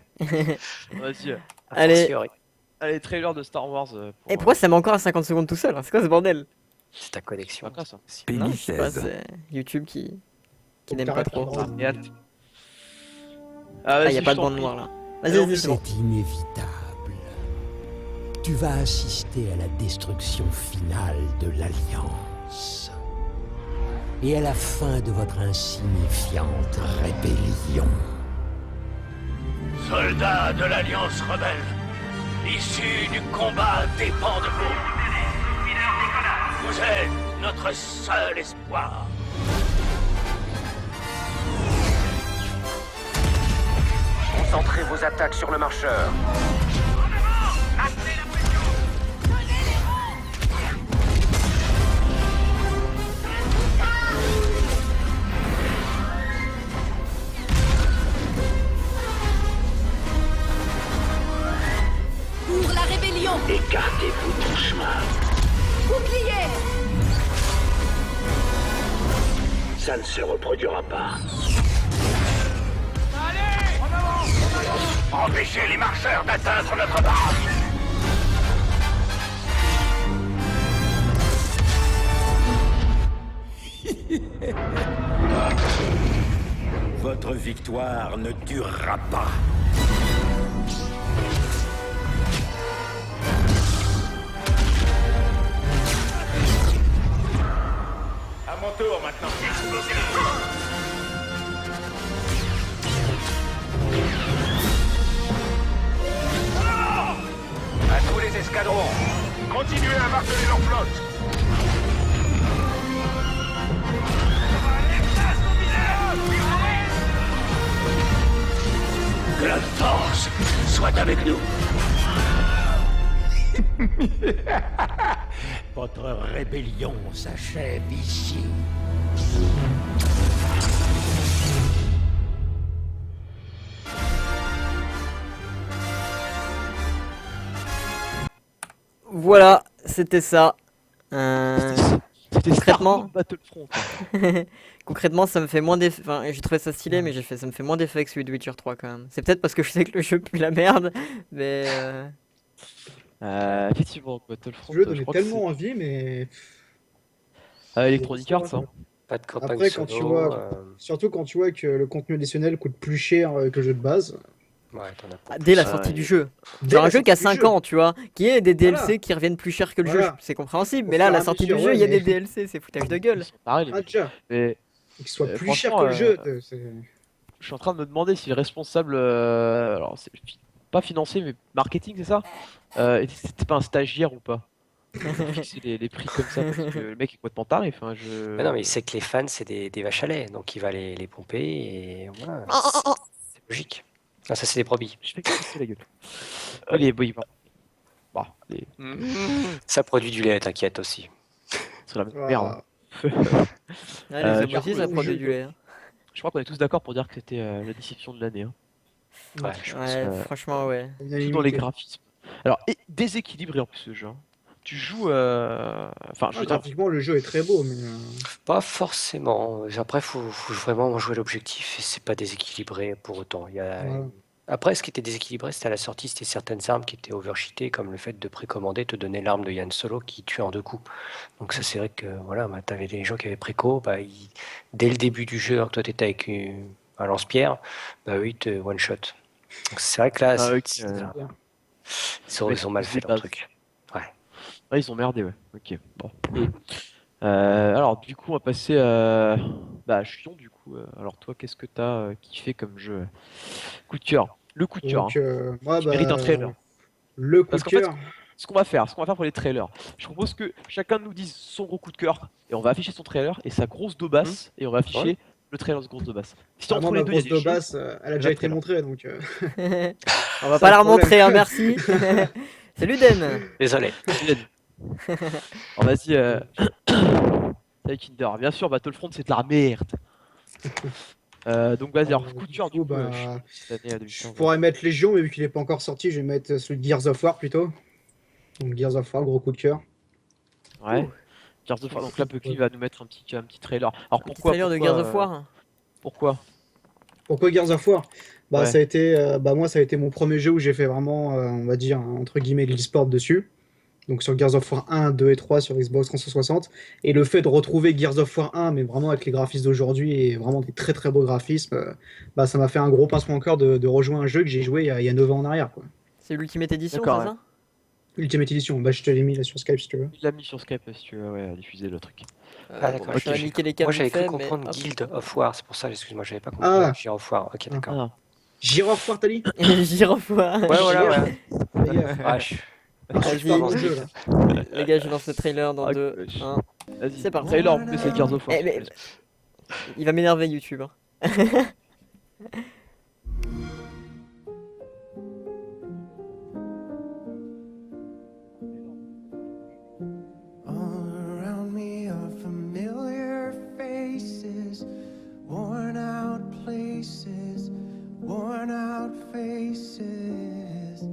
Vas-y. Allez. Allez, trailer de Star Wars. Et pourquoi ça met encore à 50 secondes tout seul, hein? C'est quoi ce bordel? C'est ta connexion. Pas ça. Non, je sais pas, c'est YouTube qui n'aime pas trop. Carrément. Et hâte. Ah, vas-y, y a je pas de t'en bande prie. noire là. Alors, Vas-y, c'est bon. C'est inévitable. Tu vas assister à la destruction finale de l'Alliance. Et à la fin de votre insignifiante rébellion. Soldats de l'Alliance rebelle, l'issue du combat dépend de vous. Vous êtes notre seul espoir. Concentrez vos attaques sur le marcheur. Pour la rébellion! Écartez-vous du chemin. Bouclier! Ça ne se reproduira pas. Empêchez les marcheurs d'atteindre notre base. Votre victoire ne durera pas. À mon tour maintenant. Explosez le feu. À tous les escadrons, continuez à marteler leur flotte. Que la force soit avec nous. Votre rébellion s'achève ici. Voilà, c'était ça. C'était Concrètement- Star Battlefront. Hein. Concrètement, ça me fait moins d'effet. Enfin, j'ai trouvé ça stylé, mais ça me fait moins d'effet que celui de Witcher 3 quand même. C'est peut-être parce que je sais que le jeu pue la merde, mais. Effectivement, Battlefront. Le jeu je donnait crois que tellement envie, mais Electronic Arts, hein. Pas de campagne Après, quand solo, tu vois- surtout quand tu vois que le contenu additionnel coûte plus cher que le jeu de base. ouais, t'en as pas. Dès la Ah, sortie ouais. du jeu. Dès Genre la un jeu qui a sortie du 5 jeu. ans, tu vois, qui est des DLC Voilà. qui reviennent plus cher que le jeu, Voilà. c'est compréhensible. Au Mais là, fur et la à sortie mesure, du jeu, ouais, il y a mais- des DLC, c'est foutage de gueule. Ils sont pareils, les Ah, mecs. déjà. Mais Et qu'il soit plus cher franchement, que le jeu. je suis en train de me demander si le responsable, alors c'est pas financier mais marketing, c'est ça, c'était pas un stagiaire ou pas pour fixer les prix comme ça parce que le mec est complètement tarif. Hein, Mais non, mais il sait que les fans, c'est des vaches à lait, donc il va les pomper et voilà. C'est logique. Ah, ça, c'est des brebis. Je fais casser la gueule. Oui, bon. Bah, Ça produit du lait, t'inquiète aussi. c'est la même Ah. merde. Ah, les hommes du aussi, coup, ça le produit jeu, du lait. Hein. Je crois qu'on est tous d'accord pour dire que c'était la déception de l'année. Hein. Ouais, je pense. Ouais, franchement, ouais. Tout dans les graphismes. Alors, déséquilibré en plus ce jeu. Hein. Tu joues. Enfin, je veux dire, Graphiquement, le jeu est très beau, mais Pas forcément. Après, faut vraiment jouer l'objectif et c'est pas déséquilibré pour autant. Voilà. Après, ce qui était déséquilibré, c'était à la sortie, c'était certaines armes qui étaient overcheatées, comme le fait de précommander, te donner l'arme de Yann Solo qui tue en 2 coups. Donc ça, c'est vrai que voilà, bah, t'avais des gens qui avaient préco, bah, dès le début du jeu, alors que toi t'étais avec un lance-pierre, bah eux, ils te one-shot. Donc c'est vrai que là, Ah, ok, ils ont mal fait c'est leur pas- truc. ouais, ils ont merdé, ouais. Ok, bon. Alors, du coup, on va passer à Chion, du coup. Alors, toi, qu'est-ce que t'as kiffé comme jeu? Coup de cœur. Le coup de cœur. donc, Hein. moi, Qui mérite un trailer. Le coup Parce de qu'en fait, cœur. Ce qu'on va faire pour les trailers, je propose que chacun nous dise son gros coup de cœur et on va afficher son trailer et sa grosse daubasse et on va afficher le trailer de grosse daubasse. Si Ah, entre moi, les ma deux, il y a grosse des de jeux, basse, elle a déjà la été trailer. montrée, donc. On va Sans pas la problème. remontrer, hein, merci. Salut Den. Désolé. Alors vas-y, salut Kinder. Bien sûr, Battlefront c'est de la merde. Donc vas-y, alors coup de cœur du coup, cette année à Je 2015. pourrais mettre Légion, mais vu qu'il n'est pas encore sorti, je vais mettre celui de Gears of War plutôt. Donc Gears of War, gros coup de cœur. Ouais. Gears of War, donc là Buckley va nous mettre un petit trailer. Alors Petit pourquoi trailer de Gears of War. Pourquoi Pourquoi Gears of War? Bah, Ouais. ça a été, moi, ça a été mon premier jeu où j'ai fait vraiment, on va dire, entre guillemets, de l'e-sport dessus. Donc sur Gears of War 1, 2 et 3 sur Xbox 360. Et le fait de retrouver Gears of War 1, mais vraiment avec les graphismes d'aujourd'hui et vraiment des très très beaux graphismes, bah, ça m'a fait un gros pincement au cœur de rejoindre un jeu que j'ai joué il y a 9 ans en arrière, quoi. C'est l'Ultimate Edition, D'accord, c'est ça? Ultimate Edition, bah, je te l'ai mis là sur Skype si tu veux. Il l'a mis sur Skype si tu veux diffuser le truc. Ah, d'accord, Bon, je ok. vais niquer les câbles Moi, j'avais vite cru fait, mais comprendre hop. Guild of War, c'est pour ça, excuse-moi, j'avais pas compris. Ah. Gears of War, ok, d'accord. Ah. Gears of War, t'as dit? Gears of War. Ouais, voilà, ouais. Fais gaffe. Ah, Vas-y. Super bon jeu, là. Les gars, je lance le trailer dans Ah, 2, gosh. 1. Vas-y, C'est parti. trailer, mais c'est Gears of War. Eh, mais- Il va m'énerver YouTube. Hein. All around me are familiar faces, worn out places, worn out faces.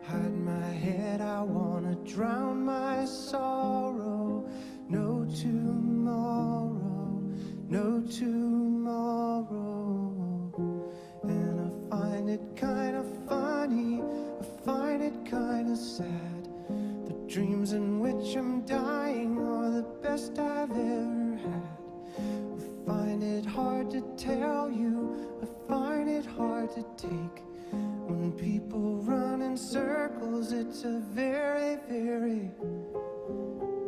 Hide my head, I wanna drown my sorrow. No tomorrow, no tomorrow. And I find it kinda funny, I find it kinda sad. The dreams in which I'm dying are the best I've ever had. I find it hard to tell you, I find it hard to take. When people run in circles, it's a very, very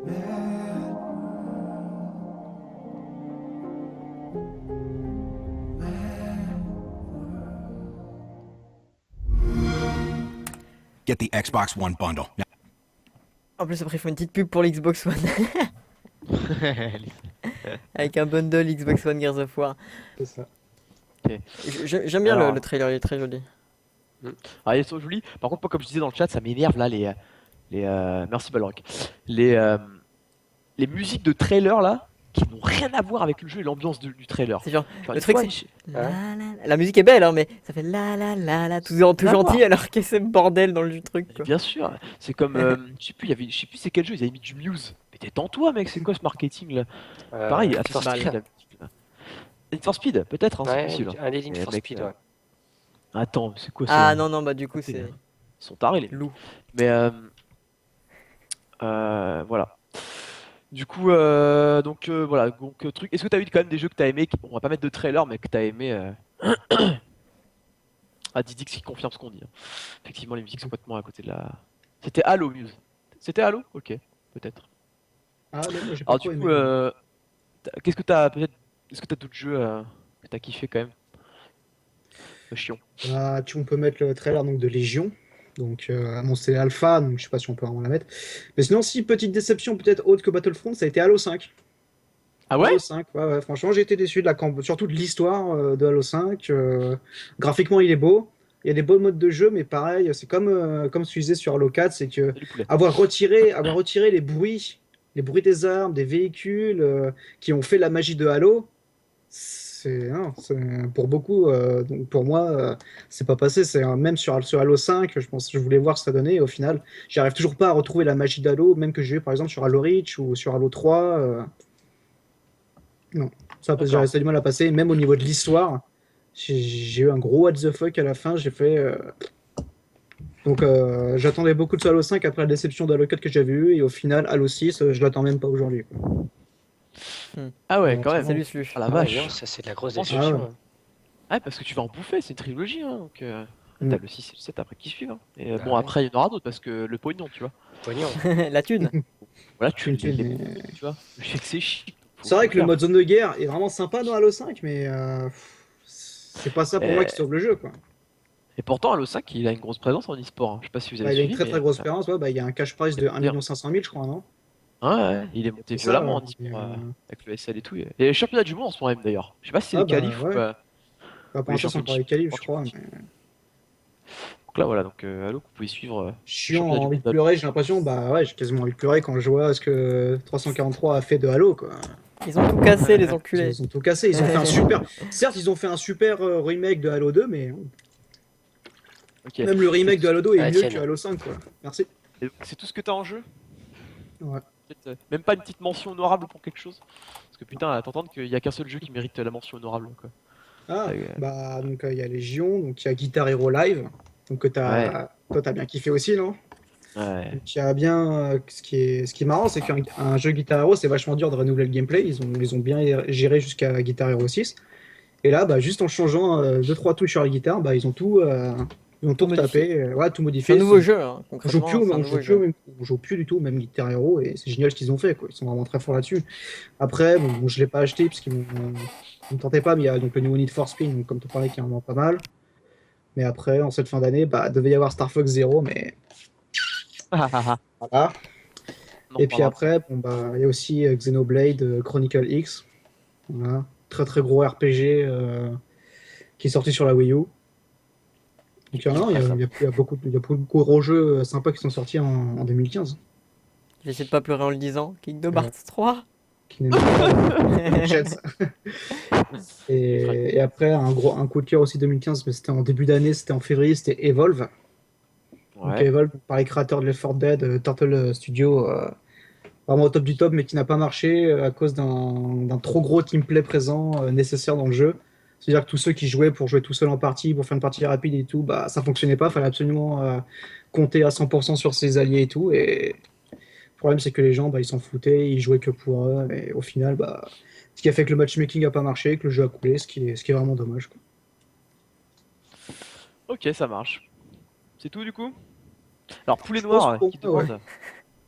mad world. Mad world. Get the Xbox One bundle. En plus, après, il faut une petite pub pour l'Xbox One. Avec un bundle Xbox One Gears of War. C'est ça. J'aime bien Alors. le trailer, il est très joli. Ah, ils sont jolis. Par contre, moi, comme je disais dans le chat, ça m'énerve là merci Balrock. Les, euh, les musiques de trailer là, qui n'ont rien à voir avec le jeu et l'ambiance du trailer. C'est genre, Genre, le une truc fois, c'est. La musique est belle, hein, mais ça fait tout Rien à gentil voir. alors que c'est le bordel dans le truc, quoi. Bien sûr, c'est comme, je sais plus c'est quel jeu, ils avaient mis du Muse. Mais détends-toi mec, c'est quoi ce marketing là? Pareil, Need Assassin's for Creed, Speed. la musique, là. Need for Speed, peut-être, hein, c'est Ouais, possible. un des Need Mais for mec, Speed, ouais. attends, c'est quoi Ah ça? non, non, bah du coup C'est- c'est Ils sont tarés les loup. Mais voilà. Du coup, voilà, donc truc. Est-ce que t'as eu quand même des jeux que t'as aimé, on va pas mettre de trailer, mais que t'as aimé Ah, Didix qui confirme ce qu'on dit, hein. Effectivement, les musiques sont complètement à côté de la. C'était Halo Muse. C'était Halo? Ok, peut-être. Ah, non, moi, j'ai pas Alors trop du aimé. coup, qu'est-ce que t'as peut-être. Est-ce que t'as d'autres jeux que t'as kiffé quand même? Chiant. On peut mettre le trailer donc, de Légion. Donc, bon, c'est Alpha, donc je sais pas si on peut vraiment la mettre. Mais sinon, si, petite déception peut-être autre que Battlefront, ça a été Halo 5. Ah ouais? Halo 5, ouais, franchement, j'ai été déçu de surtout de l'histoire de Halo 5. Graphiquement, il est beau. Il y a des beaux modes de jeu, mais pareil, c'est comme ce que je disais sur Halo 4, c'est que Salut poulet. avoir retiré les bruits des armes, des véhicules qui ont fait la magie de Halo, non, pour beaucoup, donc pour moi, c'est pas passé. Même sur Halo 5, je voulais voir ce que ça donnait, et au final, j'arrive toujours pas à retrouver la magie d'Halo, même que j'ai eu par exemple sur Halo Reach ou sur Halo 3. Non, D'accord. j'ai du mal à passer. Même au niveau de l'histoire, j'ai eu un gros what the fuck à la fin. J'ai fait. Donc j'attendais beaucoup de ce Halo 5 après la déception de Halo 4 que j'avais eu, et au final, Halo 6, je l'attends même pas aujourd'hui, quoi. Ah ouais, Bon, quand même. Salut Slush. Ah la Ah, vache. non, ça, c'est de la grosse Ah, déception. ouais. hein. Ouais, parce que tu vas en bouffer, c'est une trilogie, hein, donc Mm. t'as le 6 et le 7 après qui suivent, hein. Et Bah bon, ouais. après, il y en aura d'autres parce que le pognon, tu vois. Pognon. La thune. Voilà, tu Thune, les mais- tu vois. Je sais que c'est chic. C'est vrai que le faire. mode zone de guerre est vraiment sympa dans Halo 5, mais c'est pas ça pour moi qui sauve le jeu, quoi. Et pourtant, Halo 5, il a une grosse présence en e-sport, hein. Je sais pas si vous avez Bah, il a une suivi, très mais très grosse expérience, ouais, bah, il y a un cash prize de Bien. 1 500 000, je crois, non? ouais, il est monté C'est ça, violemment en ouais. e-sport Et, avec le SL et tout. Et les championnats du monde en ce moment même d'ailleurs. Je sais pas si c'est Ah, les bah, qualifs ouais. ou pas. Bah, pour les l'instant, c'est encore les championships. qualifs, je crois. Mais... Donc là, voilà, donc Halo, vous pouvez suivre. Chiant, championnat du envie de monde. pleurer, j'ai l'impression. Bah ouais, j'ai quasiment envie de pleurer quand je vois ce que 343 a fait de Halo, quoi. Ils ont tout cassé, les enculés. Ils ont tout cassé. Ils ont fait un super. Certes, ils ont fait un super remake de Halo 2, mais Ok. même le remake de Halo 2 est Ah, mieux tiens. que Halo 5, quoi. Merci. Et donc, c'est tout ce que t'as en jeu? Ouais. Peut-être, même pas une petite mention honorable pour quelque chose? Parce que putain, à t'entendre qu'il y a qu'un seul jeu qui mérite la mention honorable, quoi. Ah, Ouais. bah donc il y a Légion, donc il y a Guitar Hero Live, donc que toi t'as bien kiffé aussi, non? Ouais. Donc il y a bien ce qui est marrant, c'est qu'un jeu Guitar Hero, c'est vachement dur de renouveler le gameplay. Ils ont bien géré jusqu'à Guitar Hero 6. Et là, bah, juste en changeant 2-3 touches sur la guitare, bah, ils ont tout modifié. retapé, ouais, tout C'est modifié. un nouveau jeu, hein, On joue concrètement. plus, C'est un nouveau jeu. on joue plus du tout, même Guitar Hero, et c'est génial ce qu'ils ont fait, quoi. Ils sont vraiment très forts là-dessus. Après, bon, je l'ai pas acheté parce qu'ils me tentaient pas, mais il y a donc le nouveau Need for Speed, donc, comme tu parlais, qui est vraiment pas mal. Mais après, en cette fin d'année, bah, devait y avoir Star Fox Zero, mais voilà. Non, Et puis pardon. après, bon, bah, il y a aussi Xenoblade Chronicle X. Voilà. Très très gros RPG qui est sorti sur la Wii U. Donc non, il y a beaucoup de gros jeux sympas qui sont sortis en 2015. J'essaie de pas pleurer en le disant. Kingdom Hearts 3. Qui n'est même pas Jets. Et après, un coup de cœur aussi 2015, mais c'était en début d'année, c'était en février, c'était Evolve. Donc Ouais. Evolve, par les créateurs de Left 4 Dead, Turtle Studio, vraiment au top du top, mais qui n'a pas marché à cause d'un trop gros teamplay présent nécessaire dans le jeu. C'est-à-dire que tous ceux qui jouaient pour jouer tout seul en partie, pour faire une partie rapide et tout, bah ça fonctionnait pas. Il fallait absolument compter à 100% sur ses alliés et tout. Et le problème, c'est que les gens, bah, ils s'en foutaient, ils jouaient que pour eux. Et au final, bah, ce qui a fait que le matchmaking a pas marché, que le jeu a coulé, ce qui est vraiment dommage, quoi. Ok, ça marche. C'est tout du coup? Alors, Poulet Je Noir pense qui pour moi, demande,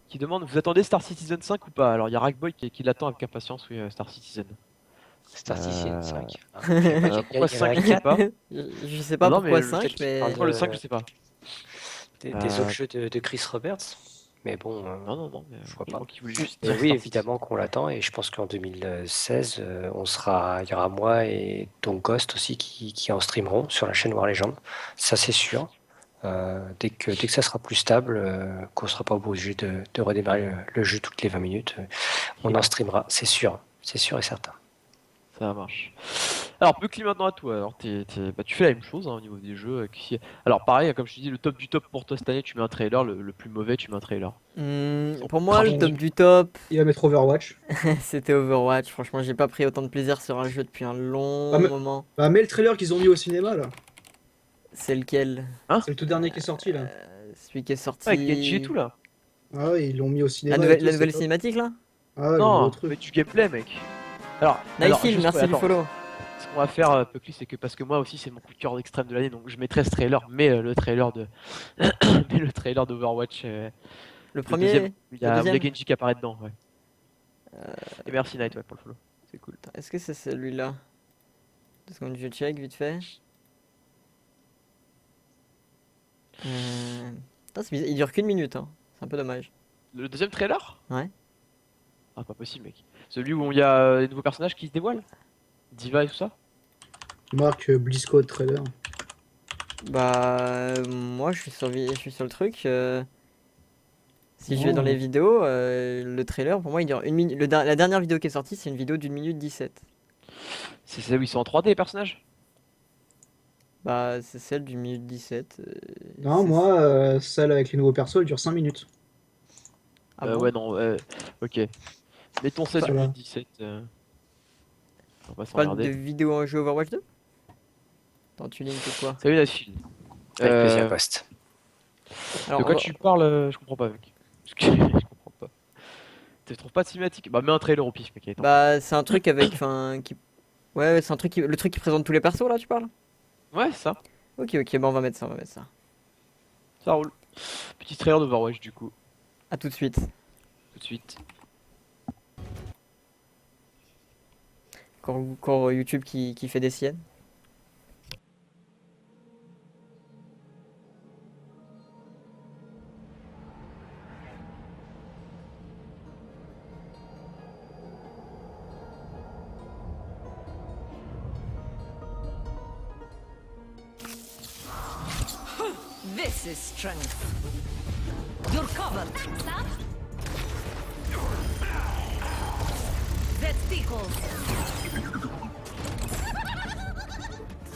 qui demande, vous attendez Star Citizen 5 ou pas? Alors, il y a Rackboy qui l'attend avec impatience, oui, Star Citizen. Star Citizen Euh, 5. pourquoi 5, je sais pas. Je sais pas Non, pourquoi mais 5, mais. Pourquoi le 5, je sais pas. Des autres jeux de Chris Roberts. Mais bon, Non, mais je vois je pas. crois qu'il voulait juste Mais dire oui, Star évidemment qu'on l'attend et je pense qu'en 2016, il y aura moi et donc Ghost aussi qui en streameront sur la chaîne War Legend. Ça, c'est sûr. dès que ça sera plus stable, qu'on sera pas obligé de redémarrer le jeu toutes les 20 minutes, on en streamera, c'est sûr et certain. Ça marche. Alors, Buckley, maintenant à toi. Alors, bah, tu fais la même chose hein, au niveau des jeux. Alors, pareil, comme je te dis, le top du top pour toi cette année, tu mets un trailer. Le plus mauvais, tu mets un trailer. Pour moi, le top du top, Il va mettre Overwatch. c'était Overwatch. Franchement, j'ai pas pris autant de plaisir sur un jeu depuis un long Ah, mais- moment. Bah, mais le trailer qu'ils ont mis au cinéma là, C'est lequel? c'est le tout dernier qui est sorti là. Celui qui est sorti. Ouais, avec Genji et tout là. Ah ouais, ils l'ont mis au La cinéma. nouvelle, et tout, la c'est nouvelle top. cinématique là? Ah ouais, le Non, nouveau truc. mais du gameplay, mec. Alors, Nightfall, juste, merci du attends. follow. Ce qu'on va faire, Puckly, c'est que parce que moi aussi, c'est mon coup de cœur extrême de l'année, donc je mettrai ce trailer, mais le trailer de. mais le trailer d'Overwatch. Le le premier? deuxième, il y a deuxième Genji qui apparaît dedans, ouais. Et merci Night, ouais, pour le follow. C'est cool. Attends, est-ce que c'est celui-là? 2 secondes, je check vite fait. Putain, c'est bizarre, il dure qu'une minute, hein. C'est un peu dommage. Le deuxième trailer? Ouais. Ah, pas possible, mec. Celui où il y a les nouveaux personnages qui se dévoilent? Diva et tout ça? Marque BlizzCon trailer. Bah, moi je suis sur le truc. Si je vais Oh. dans les vidéos, le trailer pour moi il dure une minute. La dernière vidéo qui est sortie, c'est une vidéo d'1 minute 17. C'est celle où ils sont en 3D, les personnages? Bah, c'est celle d'1 minute 17. Non, c'est- moi, celle avec les nouveaux persos, elle dure 5 minutes. Ah bon Ouais, non, ok. Mettons ça Ça du va. 17. On va Tu parles de s'emmerder. vidéo en jeu Overwatch 2? Attends, tu links quoi? Salut Nashfield. Avec plaisir, poste. Alors, De on quoi va- tu parles, je comprends pas, mec. Je comprends pas. Tu trouves pas de cinématique? Bah, mets un trailer au pif, mec. Attends. Bah, c'est un truc avec. Enfin, qui. Ouais, c'est un truc le truc qui présente tous les persos là, tu parles? Ouais, c'est ça. Ok, bah on va mettre ça. Ça roule. Petit trailer d'Overwatch, du coup. À tout de suite. Tout de suite. Encore YouTube qui fait des siennes. This is strength. You're covered. Stop. That tickles.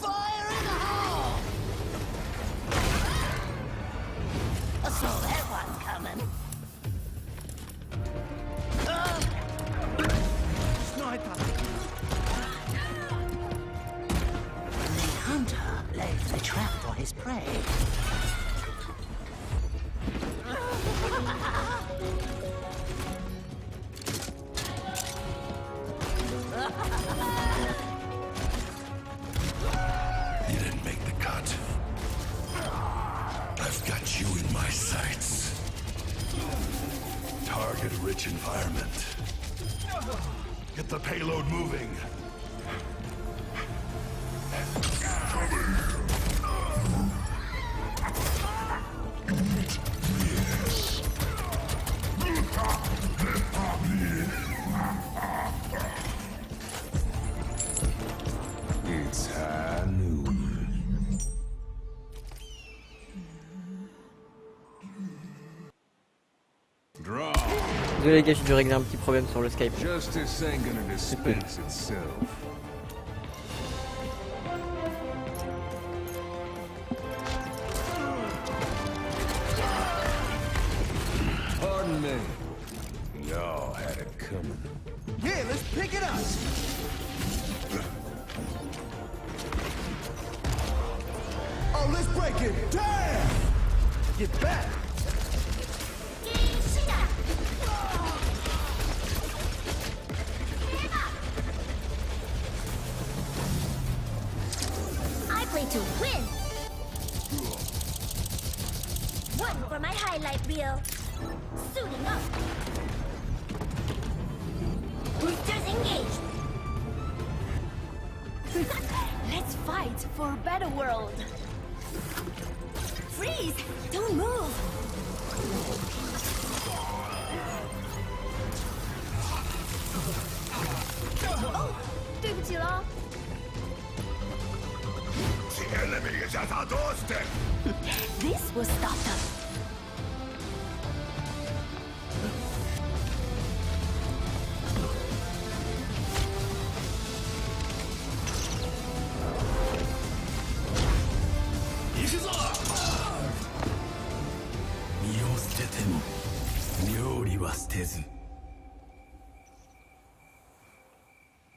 Fire in the hole! I saw that one coming. Sniper. The hunter lays a trap for his prey. You didn't make the cut. I've got you in my sights. Target-rich environment. Get the payload moving. It's high noon. Draw. Désolé les gars, j'ai dû régler un petit problème sur le Skype. Justice ain't gonna dispense itself. Pardon me. Y'all had it coming. Yeah, let's pick it up. Oh, let's break it. Damn! Get back. I play to win. One for my highlight reel. Suiting up. Boosters engaged. Let's fight for a better world. Freeze! Don't move. Oh, 对不起了。 The enemy is at our doorstep. This This will stop them.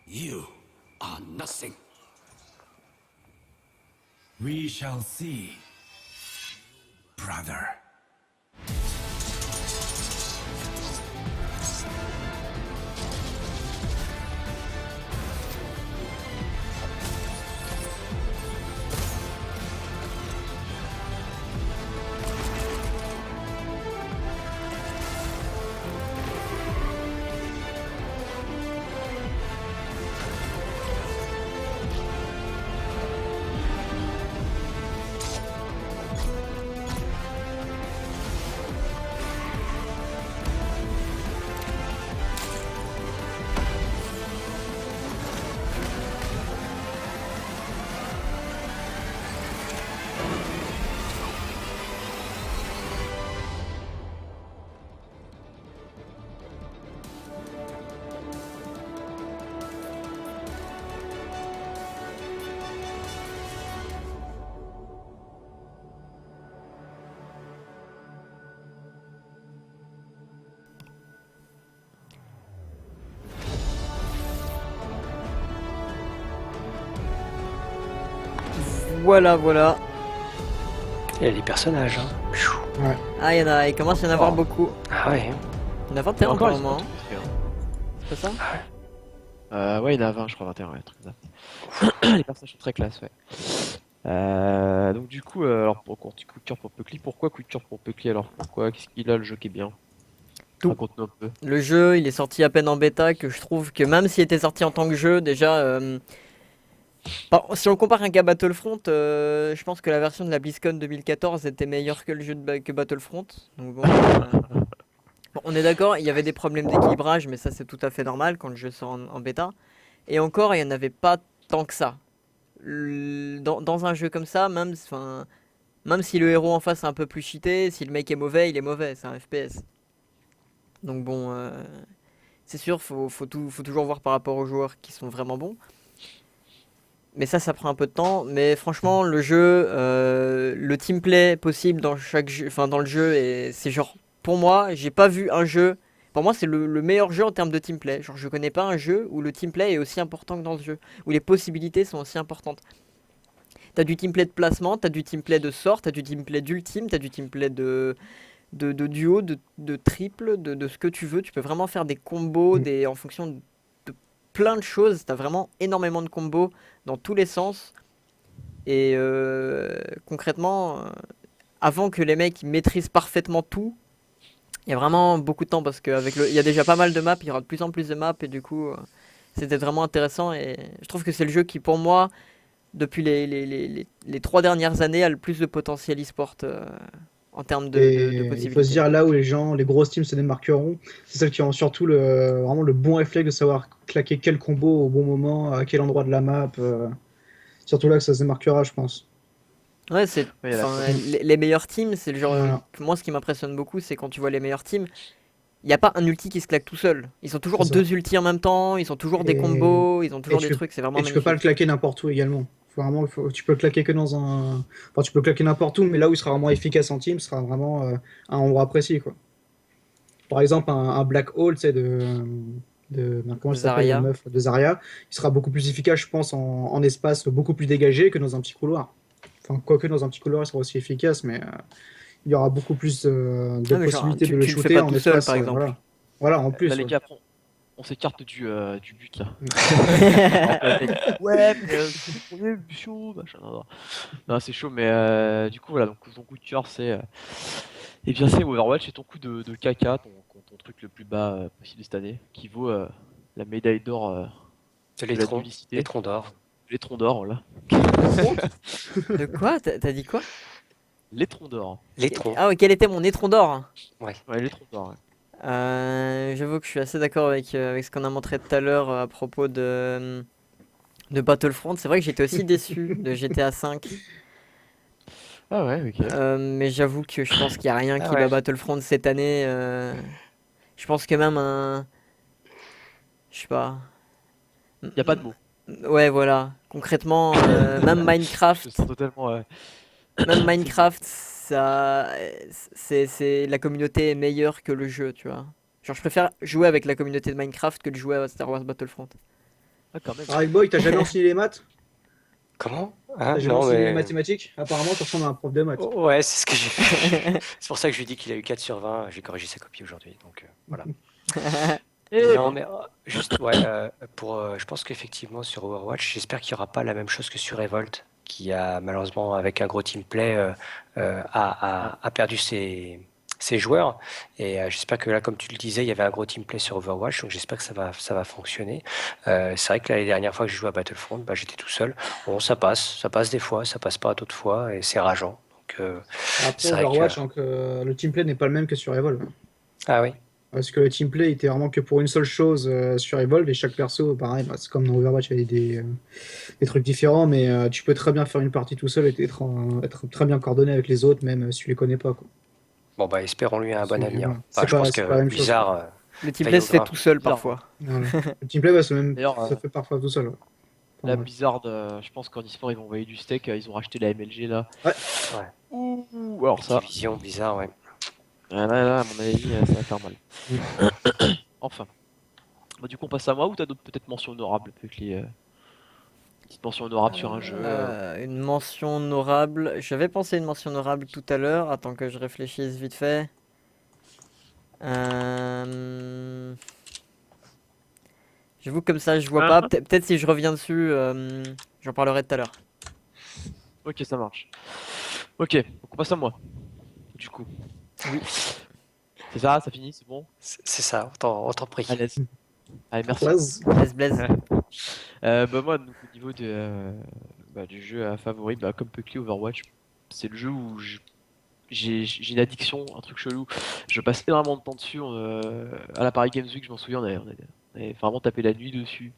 You are nothing. We shall see, brother. Voilà. Il y a les personnages. Hein. Ah, il commence à y en avoir beaucoup. Ah ouais. Il y en a 21 Encore, pour le ils moment. sont tous faits, hein. C'est ça? Ouais, il y en a 20, je crois, 21, ouais, un truc comme ça. Les personnages sont très classe, ouais. Donc du coup, alors pour coup de cœur pour Puckley, pourquoi coup de cœur pour Puckley alors? Pourquoi? Qu'est-ce qu'il a le jeu qui est bien? Tout. Raconte-nous un peu. Le jeu, il est sorti à peine en bêta, que je trouve que même s'il était sorti en tant que jeu, déjà, si on compare un cas Battlefront, je pense que la version de la BlizzCon 2014 était meilleure que le jeu que Battlefront. Donc bon, bon, on est d'accord, il y avait des problèmes d'équilibrage, mais ça c'est tout à fait normal quand le jeu sort en bêta. Et encore, il n'y en avait pas tant que ça. Dans un jeu comme ça, même si le héros en face est un peu plus cheaté, si le mec est mauvais, il est mauvais, c'est un FPS. Donc bon, c'est sûr, faut toujours voir par rapport aux joueurs qui sont vraiment bons. Mais ça prend un peu de temps. Mais franchement, le jeu, le teamplay possible dans chaque jeu, enfin dans le jeu, et c'est genre, pour moi, j'ai pas vu un jeu. Pour moi, c'est le meilleur jeu en termes de teamplay. Genre, je connais pas un jeu où le teamplay est aussi important que dans ce jeu, où les possibilités sont aussi importantes. T'as du teamplay de placement, t'as du teamplay de sort, t'as du teamplay d'ultime, t'as du teamplay de duo, de triple, de ce que tu veux. Tu peux vraiment faire des combos en fonction de plein de choses. T'as vraiment énormément de combos dans tous les sens. Et concrètement, avant que les mecs maîtrisent parfaitement tout, il y a vraiment beaucoup de temps parce il y a déjà pas mal de maps, il y aura de plus en plus de maps et du coup, c'était vraiment intéressant. Et je trouve que c'est le jeu qui, pour moi, depuis les 3 dernières années, a le plus de potentiel e-sport. En termes de possibilités. Il faut se dire là où les grosses teams se démarqueront, c'est celles qui ont surtout vraiment le bon réflexe de savoir claquer quel combo au bon moment, à quel endroit de la map. Surtout là que ça se démarquera, je pense. Ouais, les meilleures teams, c'est le genre. Voilà. Moi, ce qui m'impressionne beaucoup, c'est quand tu vois les meilleures teams, il n'y a pas un ulti qui se claque tout seul. Ils ont toujours 2 ultis en même temps, ils ont toujours des combos, ils ont toujours des trucs, c'est vraiment magnifique. Et tu peux pas le claquer n'importe où également. Tu peux le claquer que dans un. Enfin, tu peux le claquer n'importe où, mais là où il sera vraiment efficace en team, ce sera vraiment un endroit précis, quoi. Par exemple, un Black Hole, tu sais, comment ça s'appelle, la meuf de Zarya, il sera beaucoup plus efficace, je pense, en espace beaucoup plus dégagé que dans un petit couloir. Enfin, quoique dans un petit couloir, il sera aussi efficace, mais il y aura beaucoup plus de possibilités de le shooter en espace, par exemple. Voilà, en plus. Là, les gars, on s'écarte du but là. Ouais, mais chaud, machin. Non, c'est chaud, mais du coup, voilà, donc ton coup de cœur, c'est Overwatch, et ton coup de caca, ton truc le plus bas possible cette année, qui vaut la médaille d'or de la publicité. L'étron d'or. L'étron d'or, voilà. De quoi? T'as dit quoi? L'étron d'or. L'étron. Ah ouais, quel était mon étron d'or? Ouais, l'étron d'or, ouais. J'avoue que je suis assez d'accord avec ce qu'on a montré tout à l'heure à propos de Battlefront. C'est vrai que j'étais aussi déçu de GTA V. Ah ouais, ok. Mais j'avoue que je pense qu'il n'y a rien Ah qui ouais. bat Battlefront cette année. Je pense que même un. Je sais pas. Y a pas de mots. Ouais, voilà. Concrètement, même Je Minecraft. te sens totalement. Même C'est bon. Minecraft, ça. La communauté est meilleure que le jeu, tu vois. Genre, je préfère jouer avec la communauté de Minecraft que de jouer à Star Wars Battlefront. Ah, quand même. Alright Boy, t'as jamais enseigné les maths? Comment? Hein? T'as jamais Non, enseigné les mais. mathématiques? Apparemment, tu ressembles à un prof de maths. Oh, ouais, c'est ce que j'ai fait. C'est pour ça que je lui dis qu'il a eu 4 sur 20. J'ai corrigé sa copie aujourd'hui. Donc voilà. Eh Non, ben, mais juste, ouais, je pense qu'effectivement sur Overwatch, j'espère qu'il n'y aura pas la même chose que sur Revolt, qui a malheureusement, avec un gros team play, a perdu ses joueurs. Et j'espère que là, comme tu le disais, il y avait un gros team play sur Overwatch, donc j'espère que ça va fonctionner. C'est vrai que là, les dernières fois que j'ai joué à Battlefront, bah, j'étais tout seul. Bon, ça passe des fois, ça passe pas d'autres fois, et c'est rageant. Donc, Après, c'est vrai que. Overwatch, donc, le teamplay n'est pas le même que sur Evolve. Ah oui. Parce que le teamplay était vraiment que pour une seule chose sur Evolve et chaque perso, pareil, bah, c'est comme dans Overwatch, il y avait des trucs différents, mais tu peux très bien faire une partie tout seul et être très bien coordonné avec les autres, même si tu les connais pas, quoi. Bon, bah, espérons-lui un bon C'est avenir. voilà. Enfin, je pense C'est que pas la même chose. Blizzard. Le Veille teamplay au se fait grain. tout seul Bizarre. parfois. Voilà. Le teamplay, bah, D'ailleurs, ça fait parfois tout seul. Ouais. la Ouais. Blizzard, je pense qu'en e-sport, ils vont envoyer du steak. Ils ont racheté la MLG là. Ouais. Ouais. Ouh, alors ça. Division Blizzard, ouais. Là, à mon avis, ça va faire mal. Enfin. Bah, du coup, on passe à moi ou t'as d'autres peut-être mentions honorables avec les petites mentions honorables sur un jeu Une mention honorable. J'avais pensé à une mention honorable tout à l'heure. Attends que je réfléchisse vite fait. J'avoue que comme ça, je vois pas. Peut-être si je reviens dessus, j'en parlerai tout à l'heure. Ok, ça marche. Ok, donc on passe à moi. Du coup. Oui. C'est ça c'est bon. C'est ça, on t'en prie. Allez, merci. Blaise, Blaise. Moi, donc, au niveau du jeu à favori, comme Puckly Overwatch, c'est le jeu où j'ai une addiction, un truc chelou. Je passe énormément de temps dessus. À la Paris Games Week, je m'en souviens, on avait vraiment tapé la nuit dessus.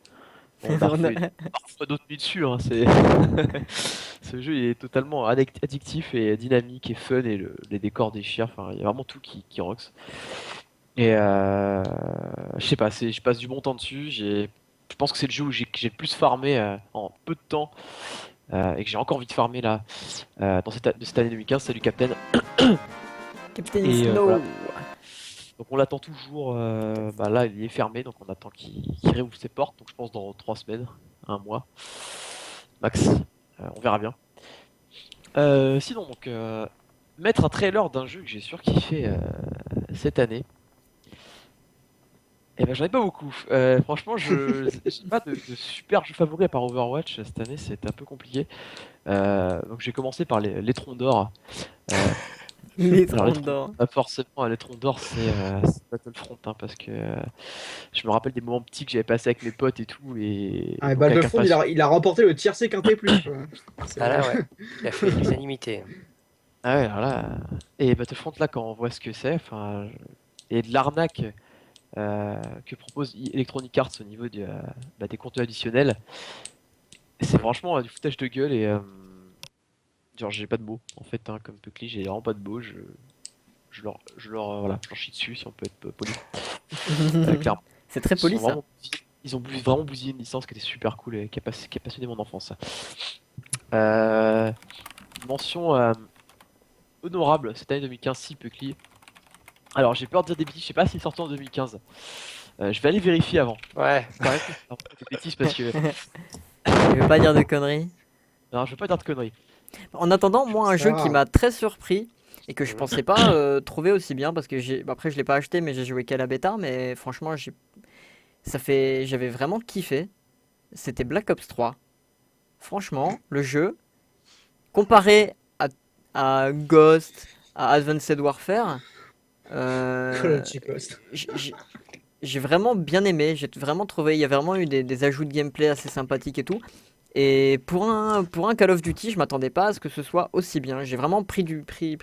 On a refait parfois d'autres nuits dessus. Hein, ce jeu il est totalement addictif et dynamique et fun et les décors déchirent. Enfin, il y a vraiment tout qui rocks. Et je sais pas, je passe du bon temps dessus. Je pense que c'est le jeu où j'ai le plus farmé en peu de temps et que j'ai encore envie de farmer là de cette année 2015. Salut Captain. Captain Et, Snow. voilà. Donc on l'attend toujours. Là, il est fermé, donc on attend qu'il réouvre ses portes. Donc je pense dans 3 semaines, un mois max. On verra bien. Sinon, donc mettre un trailer d'un jeu que j'ai surkiffé cette année. Eh ben j'en ai pas beaucoup. Franchement, j'ai pas de super jeu favori à part Overwatch. Cette année, c'est un peu compliqué. Donc j'ai commencé par les Troncs d'Or. Les Alors, Troncs d'Or. Pas forcément, les Troncs d'Or, c'est Battlefront, hein, parce que je me rappelle des moments petits que j'avais passés avec mes potes et tout. Et Ah, donc, Battlefront, avec il a remporté le tiercé quintet plus. Quoi. Ah là, ouais. Il a fait l'unanimité. Ah ouais, alors là. Et Battlefront, là, quand on voit ce que c'est, enfin. Et de l'arnaque que propose Electronic Arts au niveau des contenus additionnels, c'est franchement du foutage de gueule et. Genre, j'ai pas de mots, en fait, hein, comme Puckly, j'ai vraiment pas de mots. Je leur chie dessus, si on peut être poli. Clairement. C'est très poli ça. Ils ont vraiment bousillé une licence qui était super cool et qui a passionné mon enfance. Mention honorable cette année 2015, si Puckly. Alors j'ai peur de dire des bêtises, je sais pas s'il est sorti en 2015. Je vais aller vérifier avant. Ouais. Des bêtises parce que. Je veux pas dire de conneries. Non, je veux pas dire de conneries. En attendant, moi, un jeu qui m'a très surpris et que je pensais pas trouver aussi bien parce que après je l'ai pas acheté, mais j'ai joué qu'à la bêta, mais franchement, j'avais vraiment kiffé. C'était Black Ops 3. Franchement, le jeu comparé à Ghost, à Advanced Warfare, j'ai vraiment bien aimé. J'ai vraiment trouvé, il y a vraiment eu des ajouts de gameplay assez sympathiques et tout. Et pour un Call of Duty, je m'attendais pas à ce que ce soit aussi bien. J'ai vraiment pris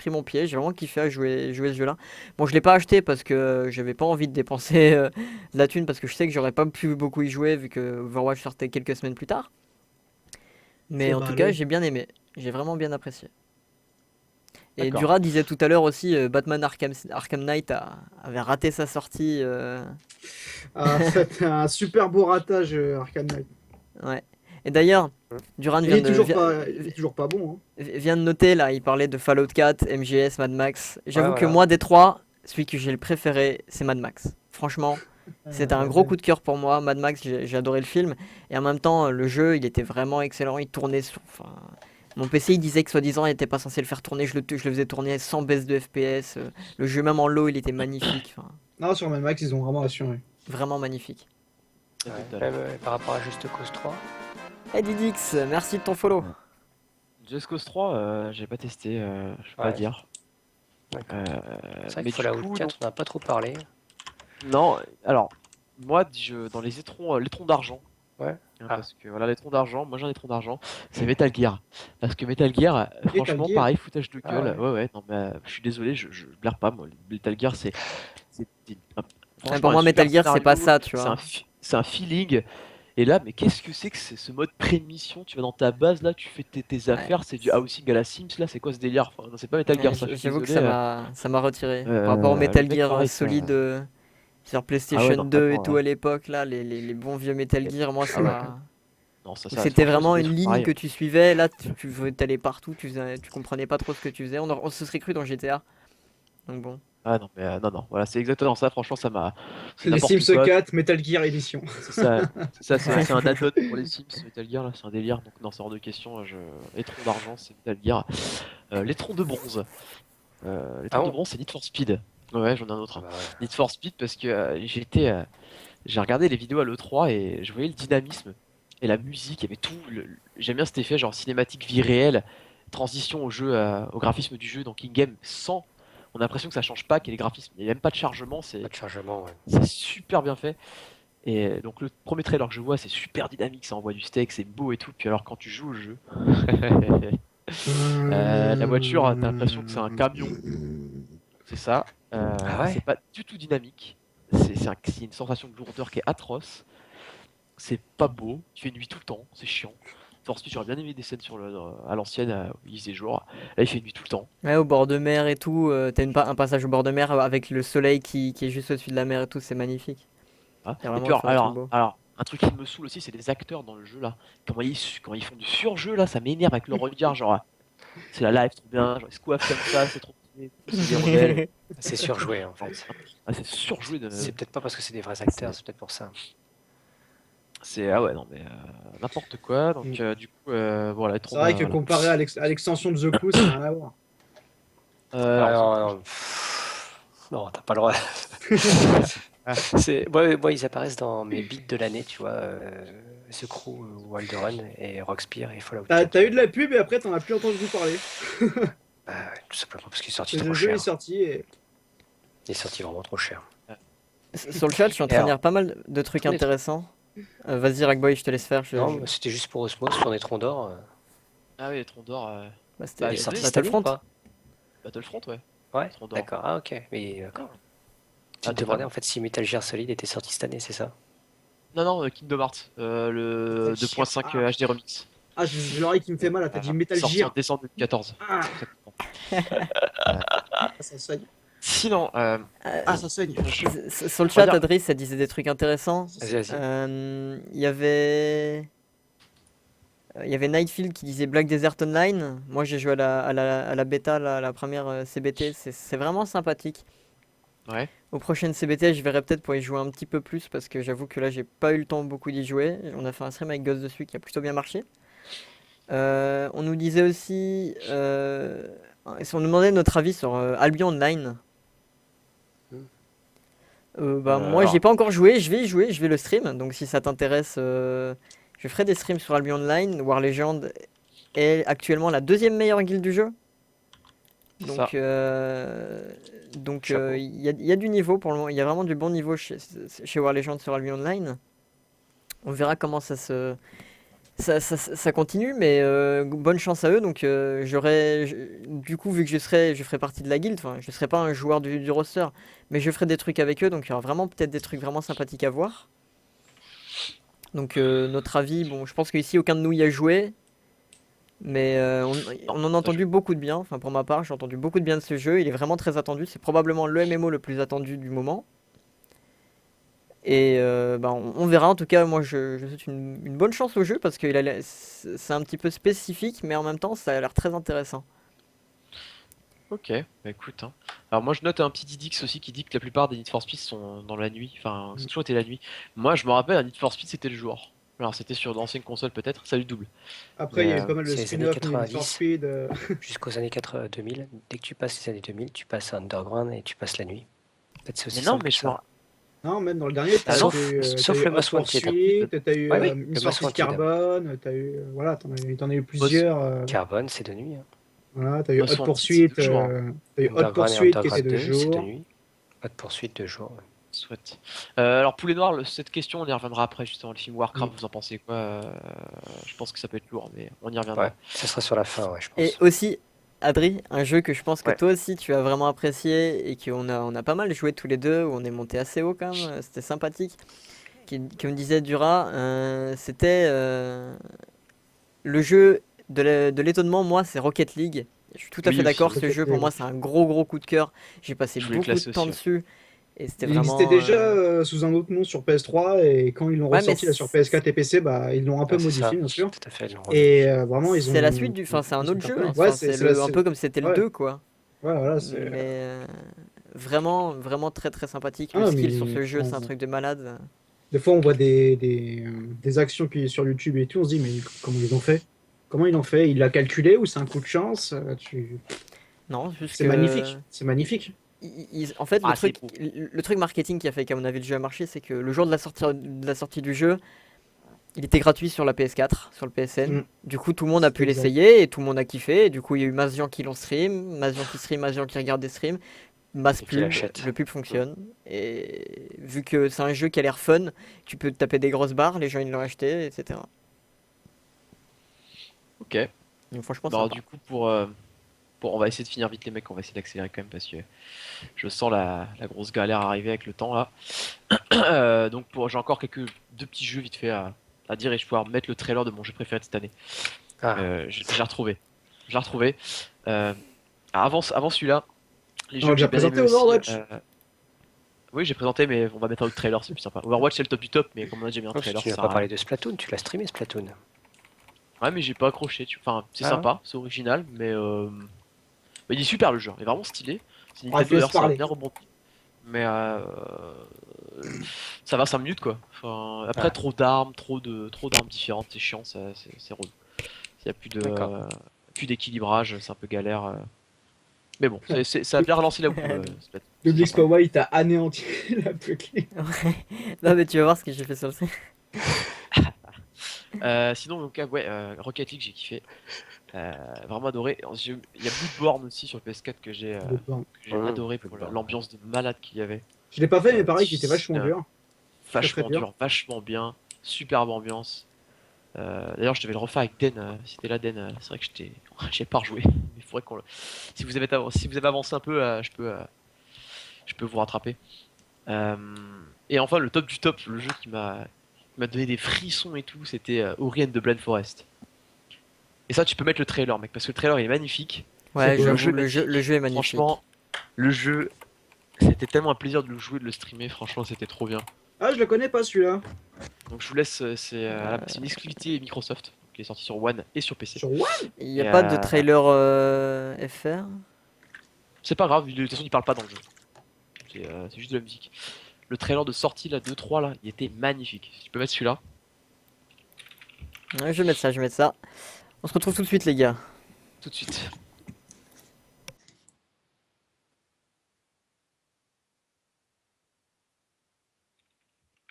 mon pied, j'ai vraiment kiffé à jouer ce jeu-là. Bon, je l'ai pas acheté parce que j'avais pas envie de dépenser de la thune parce que je sais que j'aurais pas pu beaucoup y jouer vu que Overwatch sortait quelques semaines plus tard. Mais en tout cas, j'ai bien aimé. J'ai vraiment bien apprécié. Et D'accord. Dura disait tout à l'heure aussi, Batman Arkham Knight avait raté sa sortie. Ah, c'était un super beau ratage, Arkham Knight. Ouais. Et d'ailleurs, Duran Il est toujours pas, il est toujours pas bon. Hein. vient de noter là, il parlait de Fallout 4, MGS, Mad Max. J'avoue que voilà. moi, des trois, celui que j'ai le préféré, c'est Mad Max. Franchement, c'était un gros coup de cœur pour moi. Mad Max, j'ai adoré le film. Et en même temps, le jeu, il était vraiment excellent. Il tournait sur. Enfin, mon PC, il disait que soi-disant, il n'était pas censé le faire tourner. Je le faisais tourner sans baisse de FPS. Le jeu, même en low, il était magnifique. Enfin, Non, sur Mad Max, ils ont vraiment assuré. vraiment magnifique. Ouais, Total. même par rapport à Just Cause 3. Hey Didix, merci de ton follow. Just Cause 3, j'ai pas testé, je peux pas Ouais. dire. D'accord. C'est vrai Mais que du Fallout coup, 4, on n'a pas trop parlé. non, alors, moi, dans les étrons d'argent, Ouais. hein, Ah. parce que voilà, l'étron d'argent, moi j'ai un étron d'argent, c'est Metal Gear. Parce que Metal Gear, franchement, Gear. pareil, foutage de Ah gueule. ouais. Ouais, non, mais je suis désolé, je blaire pas, moi. Metal Gear, franchement, pour moi, un Metal super Gear, c'est pas scénario, ça, tu c'est vois. c'est un feeling. Et là, mais qu'est-ce que c'est ce mode pré-mission? Tu vas dans ta base, là, tu fais tes affaires, c'est du housing à la Sims, là, c'est quoi ce délire? Enfin, non, c'est pas Metal Gear, ça, je suis J'avoue que désolé. ça m'a retiré. Par rapport au Le Metal mec, Gear pareil, solide sur Ah ouais, PlayStation non, 2 et vraiment, tout à l'époque, là, les bons vieux Metal Gear, moi, ça Ah ouais. m'a. Non, ça, Où ça, c'était franchement, vraiment c'est une des trucs ligne pareils. que tu suivais, là, t'allais partout, tu comprenais pas trop ce que tu faisais. On se serait cru dans GTA. Donc bon. Ah non, mais non, voilà, c'est exactement ça, franchement, c'est Les n'importe Sims quoi. 4, Metal Gear Edition. C'est un add-on pour les Sims, Metal Gear, là, c'est un délire, donc non, c'est hors de question. L'étron d'argent, c'est Metal Gear. L'étron de bronze. L'étron de bronze, c'est Need for Speed. Ouais, j'en ai un autre. Ah bah ouais. Need for Speed, parce que j'ai regardé les vidéos à l'E3 et je voyais le dynamisme et la musique, il y avait tout. J'aime bien cet effet, genre cinématique, vie réelle, transition au graphisme du jeu, donc in-game, sans. On a l'impression que ça change pas, qu'il y a les graphismes, il n'y a même pas de chargement, Pas de chargement, ouais. c'est super bien fait. Et donc le premier trailer que je vois, c'est super dynamique, ça envoie du steak, c'est beau et tout. Puis alors quand tu joues au jeu, la voiture, t'as l'impression que c'est un camion, c'est ça. Ah ouais? C'est pas du tout dynamique. C'est une sensation de lourdeur qui est atroce. C'est pas beau, il fait nuit tout le temps, c'est chiant. For Speed, j'aurais bien aimé des scènes à l'ancienne, où il faisait jour. Là, il fait nuit tout le temps. Ouais, au bord de mer et tout, t'as un passage au bord de mer avec le soleil qui est juste au-dessus de la mer et tout, c'est magnifique. Ah. Il y a Et vraiment puis des trucs beaux. alors, un truc qui me saoule aussi, c'est les acteurs dans le jeu là. Quand ils font du surjeu là, ça m'énerve avec leur regard, genre c'est la live trop bien, genre ils se coiffent comme ça, c'est trop stylé, c'est des rebelles. C'est surjoué en fait. Ah, c'est surjoué de. C'est peut-être pas parce que c'est des vrais acteurs, c'est peut-être pour ça. Ah ouais, non mais n'importe quoi. Donc du coup, voilà. C'est vrai que comparé à l'extension de The Crew, ça n'a rien à voir. Non, non, t'as pas le droit. Moi, ils apparaissent dans mes beats de l'année, tu vois. The Crew, Walderun et Rockspear et Fallout 4. T'as eu de la pub et après t'en as plus entendu parler. Ouais, tout simplement parce qu'il est sorti Le trop jeu cher. est sorti et. Il est sorti vraiment trop cher. Sur le chat, je suis en train de lire pas mal de trucs Tournez- intéressants. Vas-y, Rackboy, je te laisse faire. Non, c'était juste pour Osmos sur des troncs d'or. Ah oui, les troncs d'or. Bah, c'était Il est sorti oui, cette année ou Battlefront. pas? Battlefront, ouais. Ouais, Troncs d'or. d'accord. Ah, ok. Mais d'accord. Tu Ah, te demandais en fait si Metal Gear Solid était sorti cette année, c'est ça? Non, Kingdom Hearts, le 2.5 HD Remix. Ah, j'ai l'oreille qui me fait mal, t'as dit Metal Sorti en Gear. décembre 2014. Ah, ça saigne. Sinon, Ah, ça saigne. Sur le chat, Adri, ça disait des trucs intéressants. Vas-y. Il y avait Nightfield qui disait Black Desert Online. Moi, j'ai joué à la bêta, la première CBT. C'est vraiment sympathique. Ouais. Aux prochaines CBT, je verrai peut-être pour y jouer un petit peu plus parce que j'avoue que là, j'ai pas eu le temps beaucoup d'y jouer. On a fait un stream avec Ghost dessus qui a plutôt bien marché. On nous disait aussi, si on nous demandait notre avis sur Albion Online. Moi, j'y ai pas encore joué. Je vais y jouer, je vais le stream. Donc, si ça t'intéresse, je ferai des streams sur Albion Online. War Legend est actuellement la deuxième meilleure guilde du jeu. Donc, il y a du niveau pour le moment. Il y a vraiment du bon niveau chez War Legend sur Albion Online. On verra comment ça continue, mais bonne chance à eux. Donc, du coup, vu que je ferai partie de la guilde, enfin, je serai pas un joueur du roster, mais je ferai des trucs avec eux. Donc, il y aura vraiment peut-être des trucs vraiment sympathiques à voir. Donc, notre avis, bon, je pense qu'ici, aucun de nous y a joué. Mais on en a entendu beaucoup de bien. Enfin, pour ma part, j'ai entendu beaucoup de bien de ce jeu. Il est vraiment très attendu. C'est probablement le MMO le plus attendu du moment. Et bah, on verra. En tout cas, moi, je souhaite une bonne chance au jeu parce que c'est un petit peu spécifique, mais en même temps, ça a l'air très intéressant. Ok, bah écoute. Hein. Alors moi je note un petit Didix aussi qui dit que la plupart des Need for Speed sont dans la nuit. Enfin, c'est toujours été la nuit. Moi je me rappelle, un Need for Speed c'était le jour. Alors c'était sur d'anciennes consoles peut-être, ça le double. Après, il y a Mais, eu pas mal de c'est les années spin-off Need for 90. Speed. Jusqu'aux années 2000. Dès que tu passes les années 2000, tu passes à Underground et tu passes la nuit. En fait, c'est aussi Mais non, simple mais que je ça. m'en- Non, même dans le dernier, t'as Sauf, eu, sauf t'as eu le Hot Most Wanted. Pursuit, t'as eu Ouais, oui, Need le for Most Speed Wanted. Carbone, t'as eu, voilà, t'en as eu plusieurs. Carbone, c'est de nuit. Hein. Voilà, t'as eu Most Hot Wanted, Pursuit, c'est de jour, t'as eu Hot Underground et Pursuit qui était Underground de 2, c'est de jour. nuit. Pas de poursuite de jour. Ouais. souhaite. Alors Poulet Noir, cette question on y reviendra après justement, le film Warcraft, vous en pensez quoi Je pense que ça peut être lourd, mais on y reviendra. Ouais, ça sera sur la fin, ouais, je pense. Et aussi, Adri, un jeu que je pense que Ouais. toi aussi tu as vraiment apprécié et on a pas mal joué tous les deux, où on est monté assez haut quand même, c'était sympathique. Comme disait Dura, c'était le jeu de l'étonnement, moi c'est Rocket League. Je suis tout à Oui, fait aussi, d'accord, ce Rocket jeu pour League. moi c'est un gros coup de cœur. J'ai passé Je voulais beaucoup classer de temps aussi, ouais. dessus et c'était Il vraiment. existait déjà sous un autre nom sur PS3 et quand ils l'ont Ouais, mais ressorti là, sur PS4 et PC, bah, ils l'ont un peu Ouais, c'est ça. modifié bien sûr. Tout à fait. Et vraiment ils ont. c'est la suite du. Enfin, c'est un ils ont autre jeu. cartonné. Hein. Ouais, Enfin, c'est un peu comme c'était le ouais. 2, quoi. Ouais, voilà, c'est. Mais vraiment très sympathique. Le Ah, skill mais sur ce jeu, c'est un on- truc de malade. Des fois, on voit des actions qui sur YouTube et tout, on se dit, mais comment ils ont fait? Comment ils l'ont fait? Il l'a calculé ou c'est un coup de chance? Non, juste C'est que. magnifique. C'est magnifique. En fait, Ah, c'est beau. le truc marketing qui a fait qu'à mon avis le jeu a marché, c'est que le jour de la sortie du jeu, il était gratuit sur la PS4, sur le PSN. Mm. Du coup, tout le monde a pu C'est exact. l'essayer et tout le monde a kiffé. Et du coup, il y a eu masse de gens qui l'ont stream, masse de gens qui stream, masse de gens qui regardent des streams, masse Et qui pub, l'achètent. le pub fonctionne. Et vu que c'est un jeu qui a l'air fun, tu peux te taper des grosses barres, les gens ils l'ont acheté, etc. Ok. Donc franchement, Alors sympa. du coup on va essayer de finir vite les mecs, on va essayer d'accélérer quand même parce que je sens la grosse galère arriver avec le temps là. Donc j'ai encore deux petits jeux vite fait à dire et je vais pouvoir mettre le trailer de mon jeu préféré de cette année. Ah, J'ai retrouvé. J'ai retrouvé. Avant celui-là, les On jeux a que j'ai déjà bien présenté aimés aussi, Overwatch. oui, j'ai présenté, mais on va mettre le trailer, c'est plus sympa. Overwatch, c'est le top du top, mais comme on a déjà mis un tu trailer, n'as ça pas sert à parlé rien. de Splatoon, tu l'as streamé Splatoon. Ouais, mais j'ai pas accroché. Enfin, c'est Ah sympa, c'est original, mais il est super le jeu, il est vraiment stylé. C'est Ah, Nintendo je laisse d'ailleurs, ça a parler. bien rebondi. Mais ça va 5 minutes quoi. Enfin, après, Ah. trop d'armes différentes, c'est chiant, c'est relou. Il y a D'accord. plus d'équilibrage, c'est un peu galère. Mais bon, ça a bien relancé la boucle. Splatoon. Le C'est Blix sympa. Power, il t'a anéanti la Buckley. Non, mais tu vas voir ce que j'ai fait sur le site. Sinon, donc, ouais, Rocket League, j'ai kiffé. Vraiment adoré. Il y a Bloodborne aussi sur le PS4 que j'ai adoré pour Bloodborne. l'ambiance de malade qu'il y avait. Je l'ai pas fait, mais pareil, qu'il était vachement dur. Vachement très dur. dur, vachement bien, superbe ambiance. D'ailleurs, je devais le refaire avec Den. Si t'es là, Den, c'est vrai que j'ai pas rejoué. Mais il faudrait qu'on le. Si vous avez avancé un peu, je peux vous rattraper. Et enfin, le top du top, le jeu qui m'a donné des frissons et tout, c'était Ori and the Blind Forest. Et ça, tu peux mettre le trailer, mec, parce que le trailer il est magnifique. Ouais, cool. j'avoue, le jeu est magnifique. Franchement, le jeu, c'était tellement un plaisir de le jouer, de le streamer. Franchement, c'était trop bien. Ah, je le connais pas celui-là. Donc je vous laisse, c'est une exclusivité Microsoft qui est sortie sur One et sur PC. Sur One? Il n'y a Et pas de trailer FR? C'est pas grave, de toute façon il parle pas dans le jeu. C'est juste de la musique. Le trailer de sortie là, 2-3 là, il était magnifique. Si tu peux mettre celui-là. Ouais, je vais mettre ça. On se retrouve tout de suite, les gars. Tout de suite.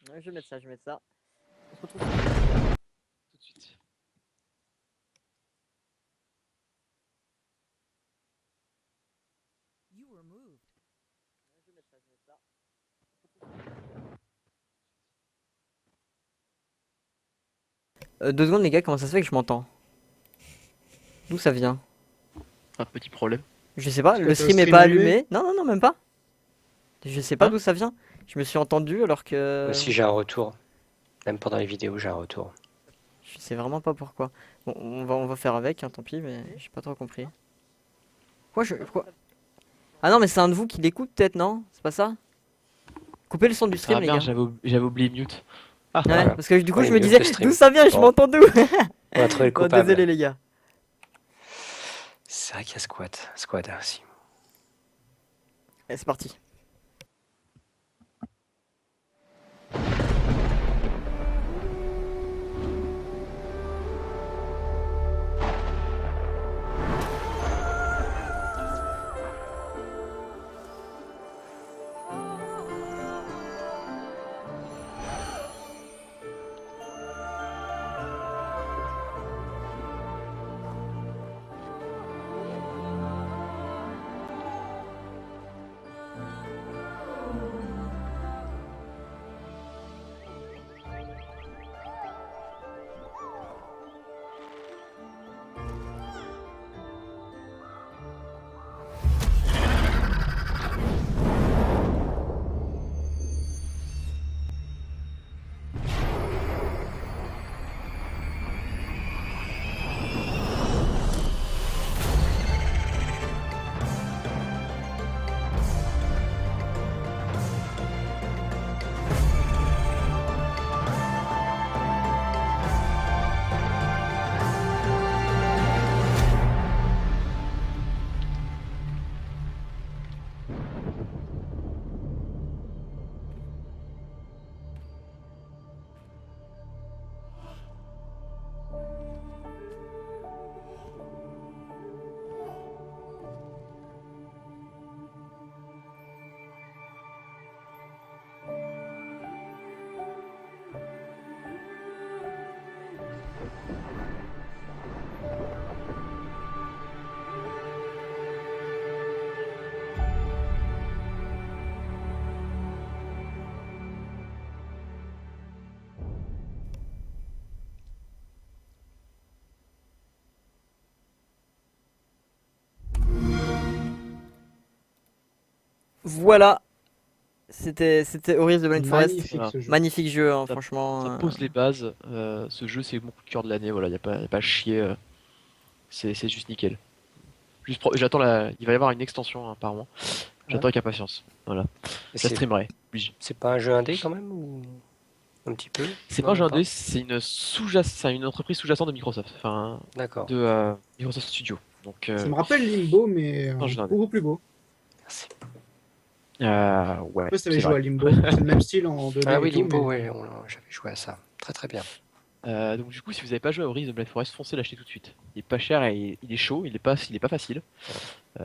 Ouais, je vais mettre ça. On se retrouve Tout de suite. Deux secondes, les gars, comment ça se fait que je m'entends? D'où ça vient? Un petit problème. Je sais pas, Parce que le t'as stream est stream pas allumé. allumé. Non, même pas. Je sais pas Hein d'où ça vient. Je me suis entendu alors que. Moi aussi, j'ai un retour. Même pendant les vidéos, j'ai un retour. Je sais vraiment pas pourquoi. Bon, on va faire avec, hein, tant pis, mais j'ai pas trop compris. Pourquoi? Ah non, mais c'est un de vous qui l'écoute peut-être, non? C'est pas ça? Coupez le son du stream, Ah les merde, gars. j'avais oublié mute. Ah, Ouais, Voilà. parce que du coup, Oui, je me mute disais, le stream. d'où ça vient? Je Bon. m'entends d'où? On a trouvé le Bon, coupable. désolé, les gars. C'est vrai qu'il y a Squad aussi. Allez, c'est parti. Voilà. C'était Ori the Blind Forest. Magnifique Voilà. ce jeu. Magnifique jeu, hein, Ça- franchement. Ça pose les bases. Ce jeu, c'est mon coup de cœur de l'année. Voilà, y a pas à chier. C'est juste nickel. J'attends il va y avoir une extension hein, apparemment. J'attends avec impatience. Voilà. Et Ça c'est streamerai. Oui. c'est pas un jeu indé quand même ou un petit peu? C'est Non, pas un jeu même indé, c'est une entreprise sous-jacente de Microsoft. Enfin, D'accord. de Microsoft Studio. Donc, Ça me rappelle Limbo, mais Non, je l'en ai. beaucoup plus beau. Merci. ouais. Je sais pas si t'avais c'est joué vrai. à Limbo. C'est le même style en 2D. Ah oui, et tout, Limbo, mais- ouais, j'avais joué à ça. Très très bien. Donc du coup, si vous n'avez pas joué à Ori the Blind Forest, foncez l'acheter tout de suite. Il est pas cher et il est chaud, il est pas facile. Il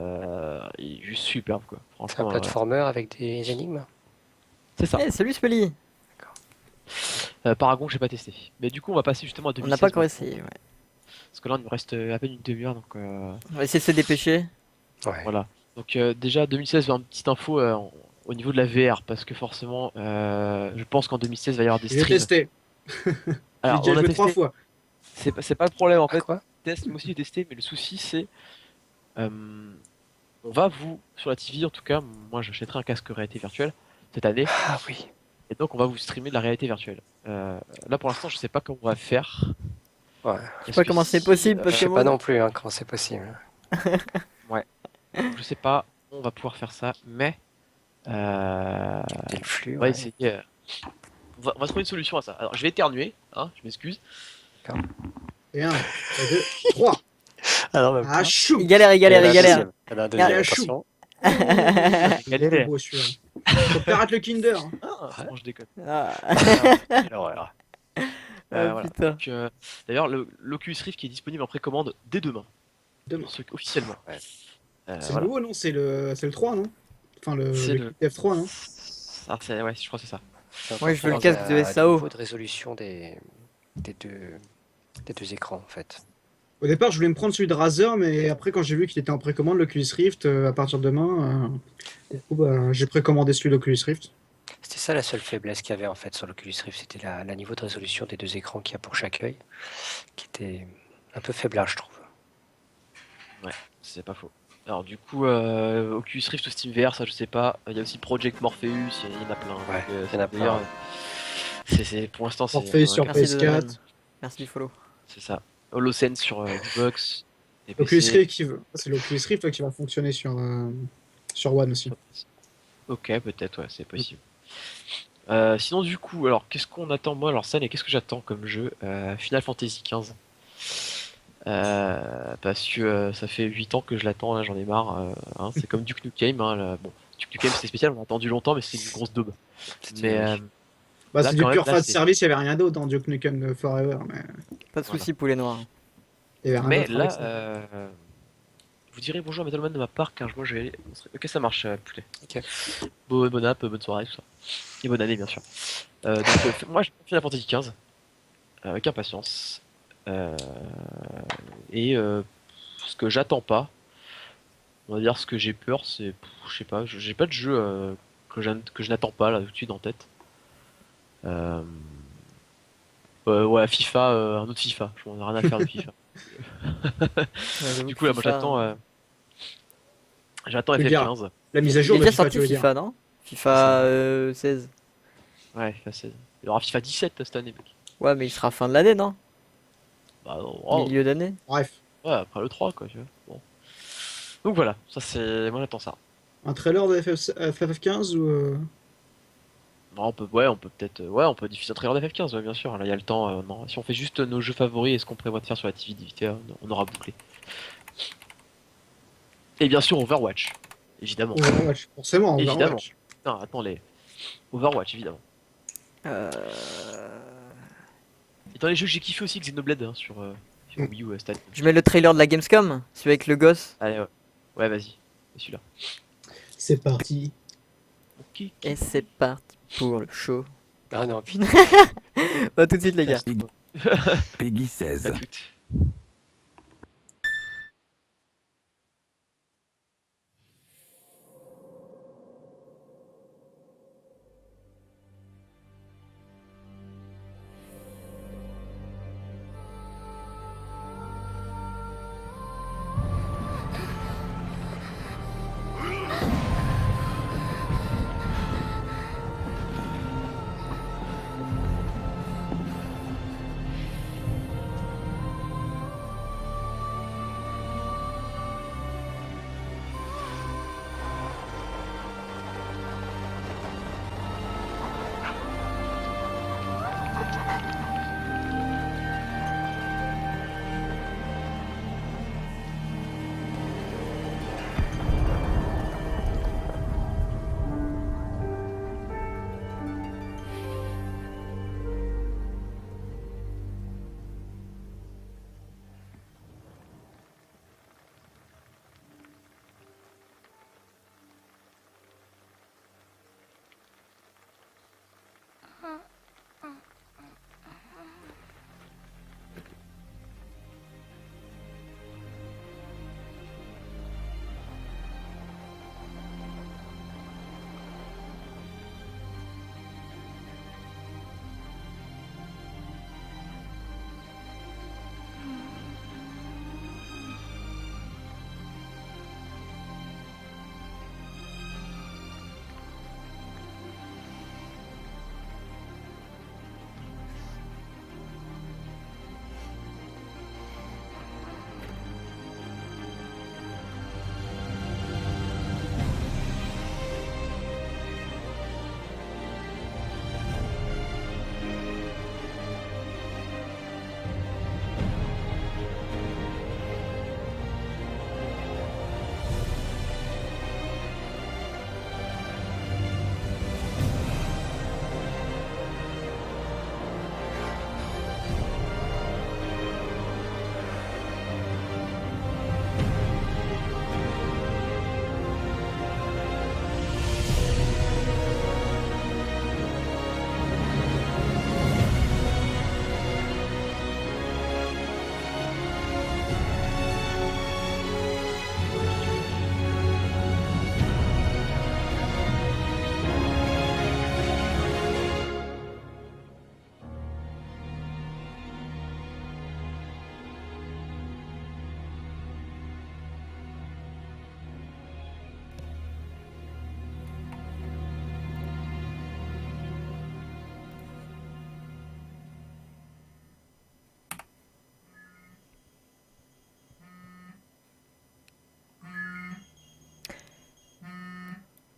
est juste superbe quoi. C'est un Franchement, platformer avec des énigmes. c'est ça. Eh, salut Spelly. Paragon, j'ai pas testé. Mais du coup, on va passer justement à On 2016. n'a pas encore maintenant. essayé, ouais. Parce que là, il nous reste à peine une demi-heure, donc On va essayer de se dépêcher. Ouais. voilà. Donc déjà 2016, une petite info au niveau de la VR, parce que forcément, je pense qu'en 2016, il va y avoir des J'ai streams. testé. J'ai Alors, déjà on a joué 3 testé. fois. C'est pas le problème en Ah, fait. quoi? Test, moi aussi j'ai testé, mais le souci c'est, on va sur la TV en tout cas, moi j'achèterai un casque réalité virtuelle cette année, Ah oui. et donc on va vous streamer de la réalité virtuelle. Là pour l'instant je sais pas comment on va faire. Ouais. Je sais pas comment c'est possible, parce Je que sais pas moi- non plus hein, comment c'est possible. Je sais pas, on va pouvoir faire ça, mais Capter le flux. on va ouais. essayer. On va trouver une solution à ça. Alors je vais éternuer, hein, je m'excuse. Et 1, 2, 3. Alors, même Ah, pas. chou. Il galère, il Et galère, là, il galère. deuxième. Elle a un deuxième, Ah, attention. C'est beau celui-là. Faut pirater le Kinder. Ah, non, je déconne. Ah, Quelle horreur. ah, Voilà. putain. Donc, d'ailleurs, l'Oculus Rift qui est disponible en précommande dès demain, Demain. officiellement. Ouais. C'est Voilà. le nouveau, non? C'est le 3, non? Enfin, C'est le le- F3, non? Ah, ouais, je crois que c'est ça. Ouais, je veux le Encore casque de la SAO. niveau de résolution des deux écrans en fait. Au départ, je voulais me prendre celui de Razer, mais après, quand j'ai vu qu'il était en précommande, l'Oculus Rift, à partir de demain, du coup, bah, j'ai précommandé celui d'Oculus Rift. C'était ça la seule faiblesse qu'il y avait en fait sur l'Oculus Rift, c'était la niveau de résolution des deux écrans qu'il y a pour chaque œil, qui était un peu faiblard je trouve. C'est pas faux. Alors du coup, Oculus Rift ou SteamVR, ça je sais pas. Il y a aussi Project Morpheus, il y en a plein. Ouais, Donc, il y en a plein. d'ailleurs, pour l'instant c'est. Morpheus sur Merci de PS4. Donovan. Merci du follow. C'est ça. HoloSense sur Xbox et L'Oculus PC. Rift, c'est l'Oculus Rift là, qui va fonctionner sur One aussi. Ok, peut-être, ouais, c'est possible. Sinon, du coup, alors, qu'est-ce qu'on attend, moi, alors, ça, et qu'est-ce que j'attends comme jeu? Final Fantasy XV. Parce que ça fait 8 ans que je l'attends, là, j'en ai marre. Hein, c'est comme Duke Nukem. Hein, là. Bon, Duke Nukem, c'était spécial, on l'a attendu longtemps, mais c'est une grosse daube. Mais Bah, là, c'est du quand même, pur là, fan c'est- service, il n'y avait rien d'autre dans Duke Nukem Forever. Mais Pas de soucis, poulet noir. il y avait rien Mais d'autre là, avec ça. vous direz bonjour à Metalman de ma part, car moi, je vais aller. Ok, ça marche, poulet. Ok. Bonne app, bonne soirée, tout ça. Et bonne année, bien sûr. Donc, moi, je Final Fantasy XV avec impatience. Et ce que j'attends pas, on va dire ce que j'ai peur, c'est, je sais pas, j'ai pas de jeu que je n'attends pas là tout de suite en tête. Ouais, FIFA, un autre FIFA, je m'en ai rien à faire de FIFA. Ouais, j'avoue Du que coup, là, moi FIFA, j'attends Tu veux dire, FF15. La mise à Il jour est de déjà FIFA, sorti tu veux dire. FIFA, non? FIFA 16. Ouais, FIFA 16. Il y aura FIFA 17 cette année, mec. Ouais, mais il sera fin de l'année, non? Bah, oh, Milieu d'année? Bref, ouais, après le 3, quoi, tu vois. Bon. Donc voilà, ça c'est. Moi j'attends ça. un trailer de FF15 ou. Non, on peut peut-être. Ouais, on peut diffuser un trailer d'FF15, ouais, bien sûr. Là, il y a le temps. Non. Si on fait juste nos jeux favoris et ce qu'on prévoit de faire sur la TV d'IVT, on aura bouclé. Et bien sûr, Overwatch. Évidemment. Overwatch, forcément, Évidemment. Overwatch. Non, attends, les. Overwatch, évidemment. Euh... Et dans les jeux que j'ai kiffé aussi, Xenoblade hein, sur Wii U, Stat. Je mets le trailer de la Gamescom, celui avec le gosse. Allez, ouais. Ouais, vas-y. C'est celui-là. C'est parti. Ok. Et c'est parti pour le show. Ah non, putain. Bah, tout de suite, les gars. Peggy 16. À toutes.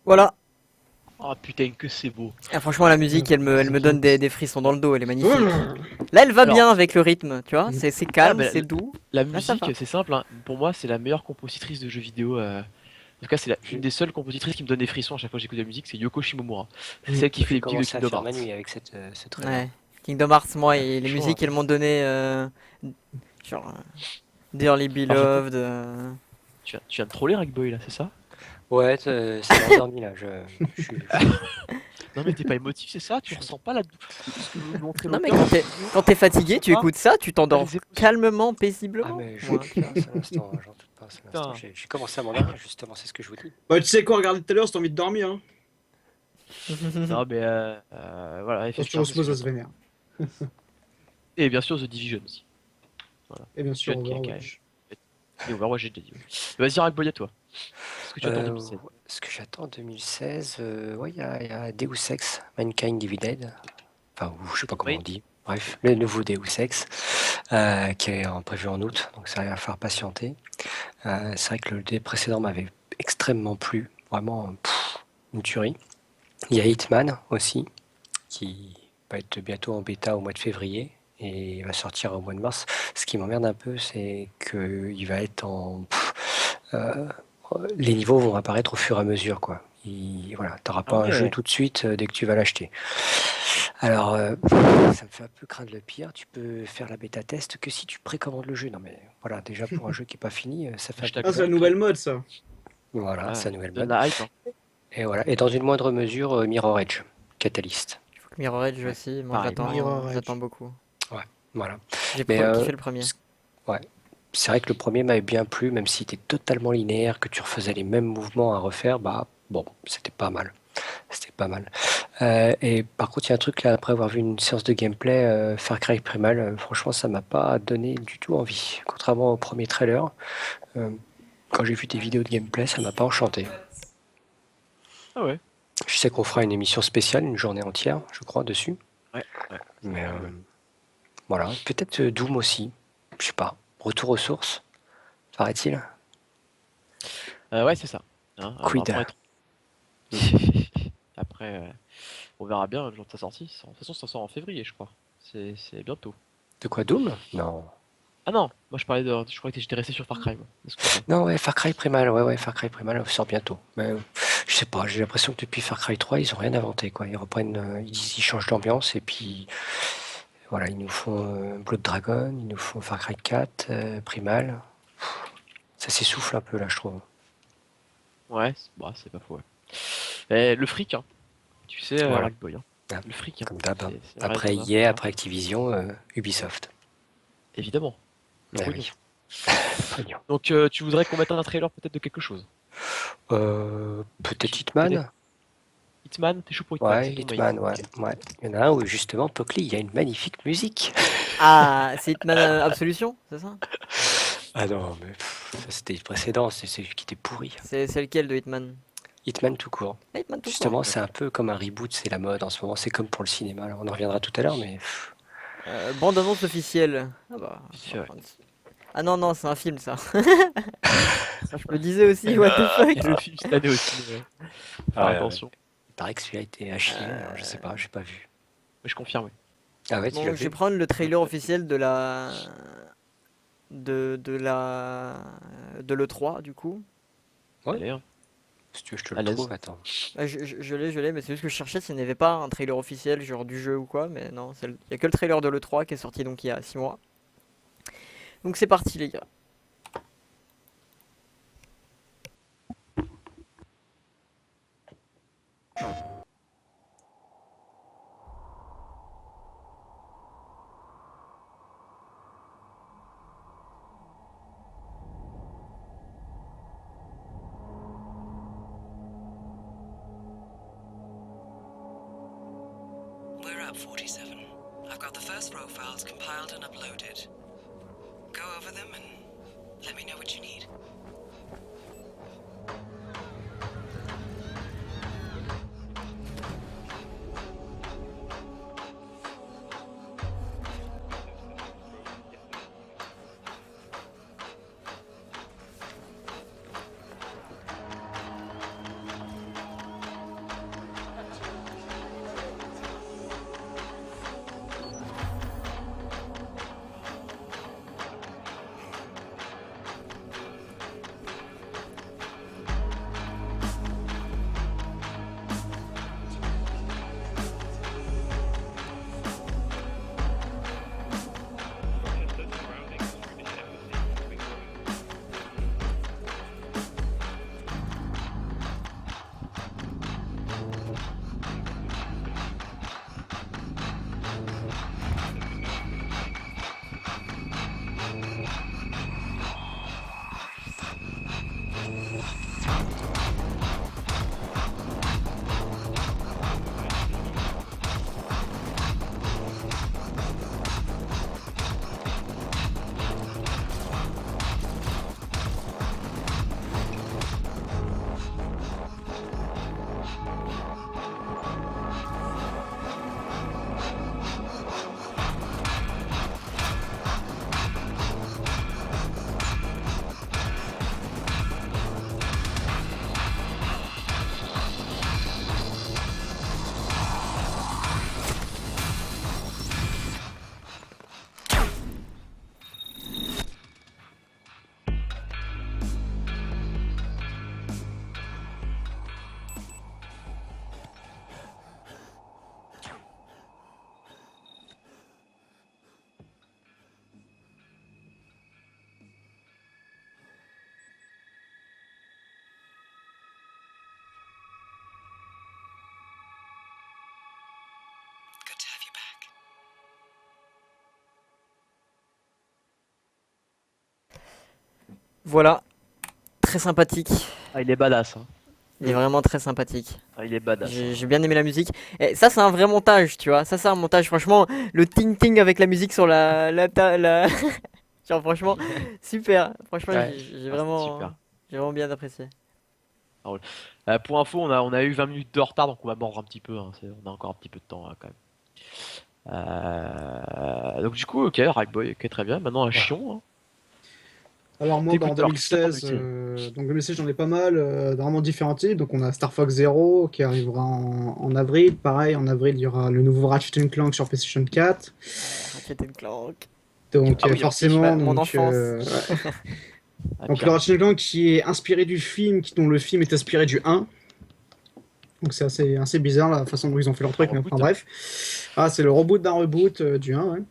Voilà. Oh putain, que c'est beau. Ah, franchement, la musique, elle me donne des frissons dans le dos, elle est magnifique. Mmh. Là, elle va Alors- bien avec le rythme, tu vois, c'est calme, mais c'est doux. La Là, ça musique, va. c'est simple, hein. Pour moi, c'est la meilleure compositrice de jeux vidéo. En tout cas, c'est une des seules compositrices qui me donne des frissons à chaque fois que j'écoute de la musique, c'est Yoko Shimomura. C'est celle qui fait les J'ai musiques de commencé à Kingdom faire ma Hearts. nuit avec ce trailer. Ouais. Kingdom Hearts, moi, et les Franchement, musiques, elles m'ont donné. Genre. Dearly Beloved. Tu viens de troller Rackboy là, c'est ça? Ouais, ça m'a endormi là. Je suis... Non mais t'es pas émotif, c'est ça? Tu ressens pas ce que veut montrer Non, mais l'auteur? quand t'es fatigué, tu Ah. écoutes ça, tu t'endors Les émotions. calmement, Ah paisiblement. mais je Ouais. doute pas, c'est un instant, j'en doute pas, c'est un instant. Putain. J'ai commencé à m'endormir justement, c'est ce que je vous dis. Bah, tu sais quoi, regarder tout à l'heure, si t'as envie de dormir. Hein. Non mais voilà, Attention, effectivement. c'est ce Osmose que- vénère. Et bien sûr The Division aussi. Et bien sûr, Jeune qui a- Overwatch. Et Overwatch, j'ai déjà dit. Vas-y Rackboy, à toi. Qu'est-ce que tu attends de 2016? Ce que j'attends en 2016, ouais, il y a Deus Ex, Mankind Divided. Enfin, ou je sais pas comment Oui. on dit. Bref, le nouveau Deus Ex, qui est prévu en août, donc ça va faire patienter. C'est vrai que le dé précédent m'avait extrêmement plu, vraiment une tuerie. Il y a Hitman aussi, qui va être bientôt en bêta au mois de février et il va sortir au mois de mars. Ce qui m'emmerde un peu, c'est qu'il va être en... les niveaux vont apparaître au fur et à mesure, quoi. Voilà, t'auras pas un jeu tout de suite dès que tu vas l'acheter. Alors, ça me fait un peu craindre le pire. Tu peux faire la bêta test que si tu précommandes le jeu. Non mais voilà, déjà pour un jeu qui est pas fini, ça fait. Je Ah, c'est la nouvelle mode, ça. Voilà, Ah, c'est la nouvelle donne mode. la hype, hein. Et voilà, et dans une moindre mesure, Mirror Edge, Catalyst. Mirror Edge aussi, moi pareil, Mirror Edge. j'attends beaucoup. Voilà. J'ai Mais, kiffé le premier. Ouais. C'est vrai que le premier m'avait bien plu, même s'il était totalement linéaire, que tu refaisais les mêmes mouvements à refaire, bah bon, c'était pas mal. C'était pas mal. Et par contre, il y a un truc là, après avoir vu une séance de gameplay, Far Cry Primal, franchement, ça m'a pas donné du tout envie. Contrairement au premier trailer, quand j'ai vu des vidéos de gameplay, ça m'a pas enchanté. Ah ouais. Je sais qu'on fera une émission spéciale, une journée entière, je crois, dessus. Ouais. Mais voilà, peut-être Doom aussi, je sais pas. Retour aux sources, paraît-il. Ouais, c'est ça. Hein, Quid. Après, on verra bien le jour de sa sortie. De toute façon, ça sort en février, je crois. C'est bientôt. De quoi, Doom? Non. Ah non, moi je parlais de. Je croyais que j'étais resté sur Far Cry. Moi. Excuse-moi. Non, ouais, Far Cry Primal, ouais, Far Cry Primal sort bientôt. Mais je sais pas, j'ai l'impression que depuis Far Cry 3, ils ont rien inventé, quoi. Ils reprennent, ils changent d'ambiance et puis voilà, ils nous font Blood Dragon, ils nous font Far Cry 4, Primal. Ça s'essouffle un peu là, je trouve. Ouais, c'est pas faux. Ouais. Et le fric, hein. Tu sais, Voilà. Rackboy, hein. Ah, Le fric. Hein. Comme d'hab. Hein. C'est Après vrai, EA, après Activision, Ubisoft. Évidemment. Ah Pognon. oui. Pognon. Donc tu voudrais qu'on mette un trailer peut-être de quelque chose? Peut-être Hitman. Hitman, t'es chaud pour Hitman? Ouais, c'est ton Hitman, mail. ouais. Ok. Ouais. Il y en a un où justement, Pocli, il y a une magnifique musique. Ah, c'est Hitman Absolution, c'est ça? Ah non, mais ça c'était le précédent, c'est celui qui était pourri. C'est lequel de Hitman? Hitman tout court. Ah, Hitman tout Justement, court. c'est un peu comme un reboot, c'est la mode en ce moment, c'est comme pour le cinéma. Alors, on en reviendra tout à l'heure, mais Bande-annonce officielle. Ah bah. Ouais. Ah non, c'est un film ça. Ça, je me disais aussi, what the Et fuck. le film cette année aussi. Ouais. Faire ouais, attention. il paraît que celui-là a été à chier, alors je sais pas, j'ai pas vu. Mais je confirme, oui. Ah ouais, tu Bon, l'as je vais vu? prendre le trailer officiel de la. De l'E3 du coup. Ouais. Allez, hein. Si tu veux, je te À le l'aise. trouve, attends. Je l'ai, mais c'est juste que je cherchais s'il n'y avait pas un trailer officiel, genre du jeu ou quoi, mais non, il n'y a que le trailer de l'E3 qui est sorti donc il y a 6 mois. Donc c'est parti les gars. We're at 47. I've got the first row files compiled and uploaded. Go over them and let me know what you need. Voilà, très sympathique. Ah, il est badass. Hein. Il est vraiment très sympathique. Ah, il est badass. J'ai bien aimé la musique. Et ça, c'est un vrai montage, tu vois. Ça, c'est un montage. Franchement, le ting-ting avec la musique sur la... Genre, franchement, super. Franchement, Ouais. j'ai super. vraiment bien apprécié. Pour info, on a eu 20 minutes de retard, donc on va mordre un petit peu. Hein. On a encore un petit peu de temps quand même. Donc du coup, ok, Rackboy, ok, très bien. Maintenant un chion. Hein. Alors moi, T'écoutes, en alors, 2016, qu'est-ce que donc 2016 j'en ai pas mal, vraiment différents types. Donc on a Star Fox Zero qui arrivera en avril. Pareil, en avril il y aura le nouveau Ratchet Clank sur PlayStation 4. Ratchet Clank. Donc Ah oui, forcément, mon donc, enfance. ouais. Ah, Donc le Pierre. Ratchet Clank qui est inspiré du film, dont le film est inspiré du 1. Donc c'est assez bizarre la façon dont ils ont fait leur truc, mais reboot. enfin bref. Ah, c'est le reboot d'un reboot du 1, ouais.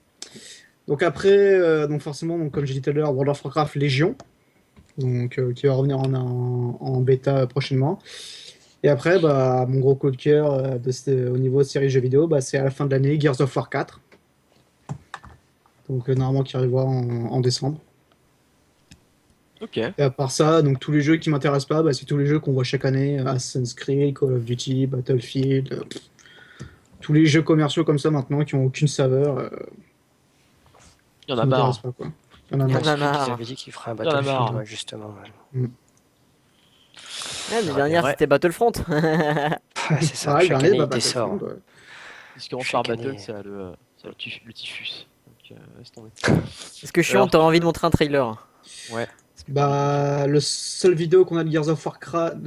Donc après, donc forcément, donc, comme j'ai dit tout à l'heure, World of Warcraft Légion, donc qui va revenir en bêta prochainement. Et après, bah, mon gros coup de cœur au niveau de série jeux vidéo, bah, c'est à la fin de l'année Gears of War 4. Donc normalement qui arrivera en décembre. Ok. Et à part ça, donc tous les jeux qui m'intéressent pas, bah, c'est tous les jeux qu'on voit chaque année, Assassin's Creed, Call of Duty, Battlefield, tous les jeux commerciaux comme ça maintenant qui ont aucune saveur. Il y en qui a marre. m'intéressent pas, quoi. Il y en a Il y en marre. a marre. Ils avaient dit qu'ils feraient un Il y en a Battlefield, marre. ouais, justement. Ouais. L'année Ouais, dernière, ouais. c'était Battlefront. Ouais, c'est ça, Pareil, chaque dernier, année bah, il sort. Battlefield, ouais. Ce qui commence par Chaque Battle, année. c'est le typhus. Donc, laisse tomber. Est-ce que chiant, Alors, t'aurais envie de montrer un trailer? Ouais. Bah, le seul vidéo qu'on a de Gears of War 4,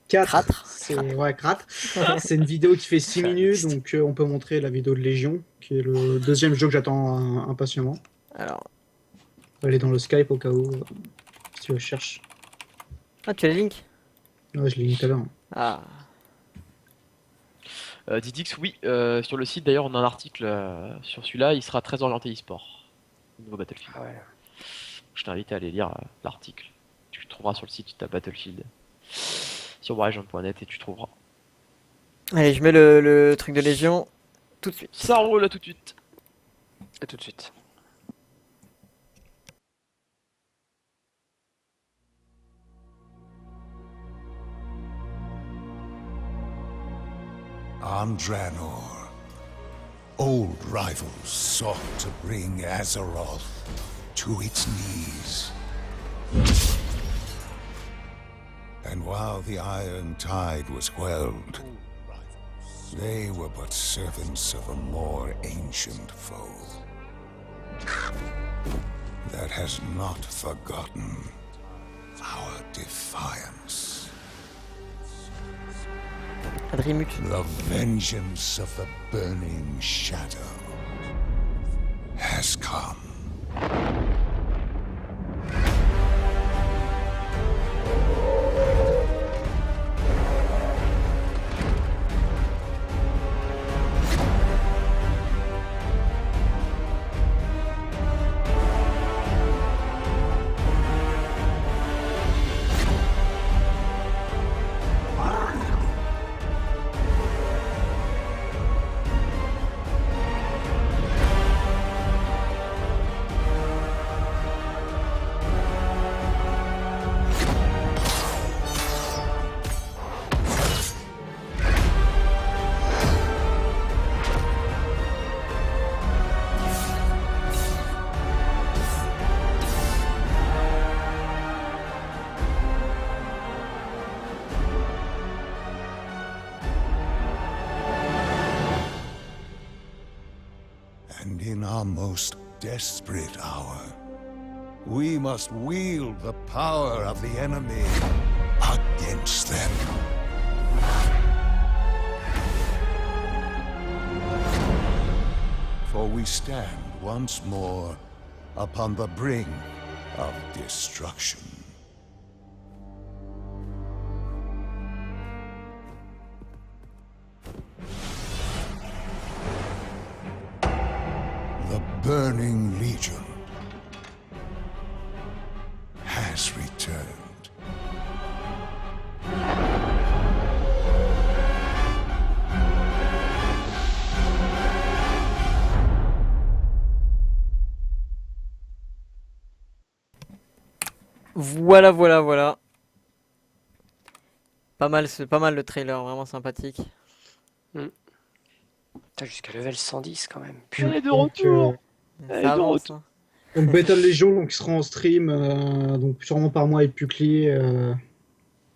Cratre c'est ouais, Cratre. C'est une vidéo qui fait 6 Ça minutes, existe. donc on peut montrer la vidéo de Légion, qui est le deuxième jeu que j'attends impatiemment. Alors. Elle est dans le Skype au cas où, si tu la cherches. Ah, tu as les links? Ouais, je l'ai mis tout à l'heure. Ah. Didix, oui. Sur le site, d'ailleurs, on a un article sur celui-là. Il sera très orienté e-sport. Le nouveau Battlefield. Ah ouais. Je t'invite à aller lire l'article. Tu le trouveras sur le site, tu tapes Battlefield sur waragent.net et tu trouveras. Allez, je mets le truc de Légion tout de suite. Ça roule là tout de suite. À tout de suite. On Draenor, old rivals sought to bring Azeroth to its knees. And while the Iron Tide was quelled, they were but servants of a more ancient foe that has not forgotten our defiance. Adrimut. The vengeance of the burning shadow has come. And in our most desperate hour, we must wield the power of the enemy against them. For we stand once more upon the brink of destruction. The Burning Legion has returned. Voilà, voilà, voilà. C'est pas mal le trailer, vraiment sympathique. Putain, jusqu'à level 110 quand même. Elle est de Donc, retour. Elle est Ça de avance. retour. Hein. donc Battle Legion donc, sera en stream, donc sûrement par mois avec Pucli,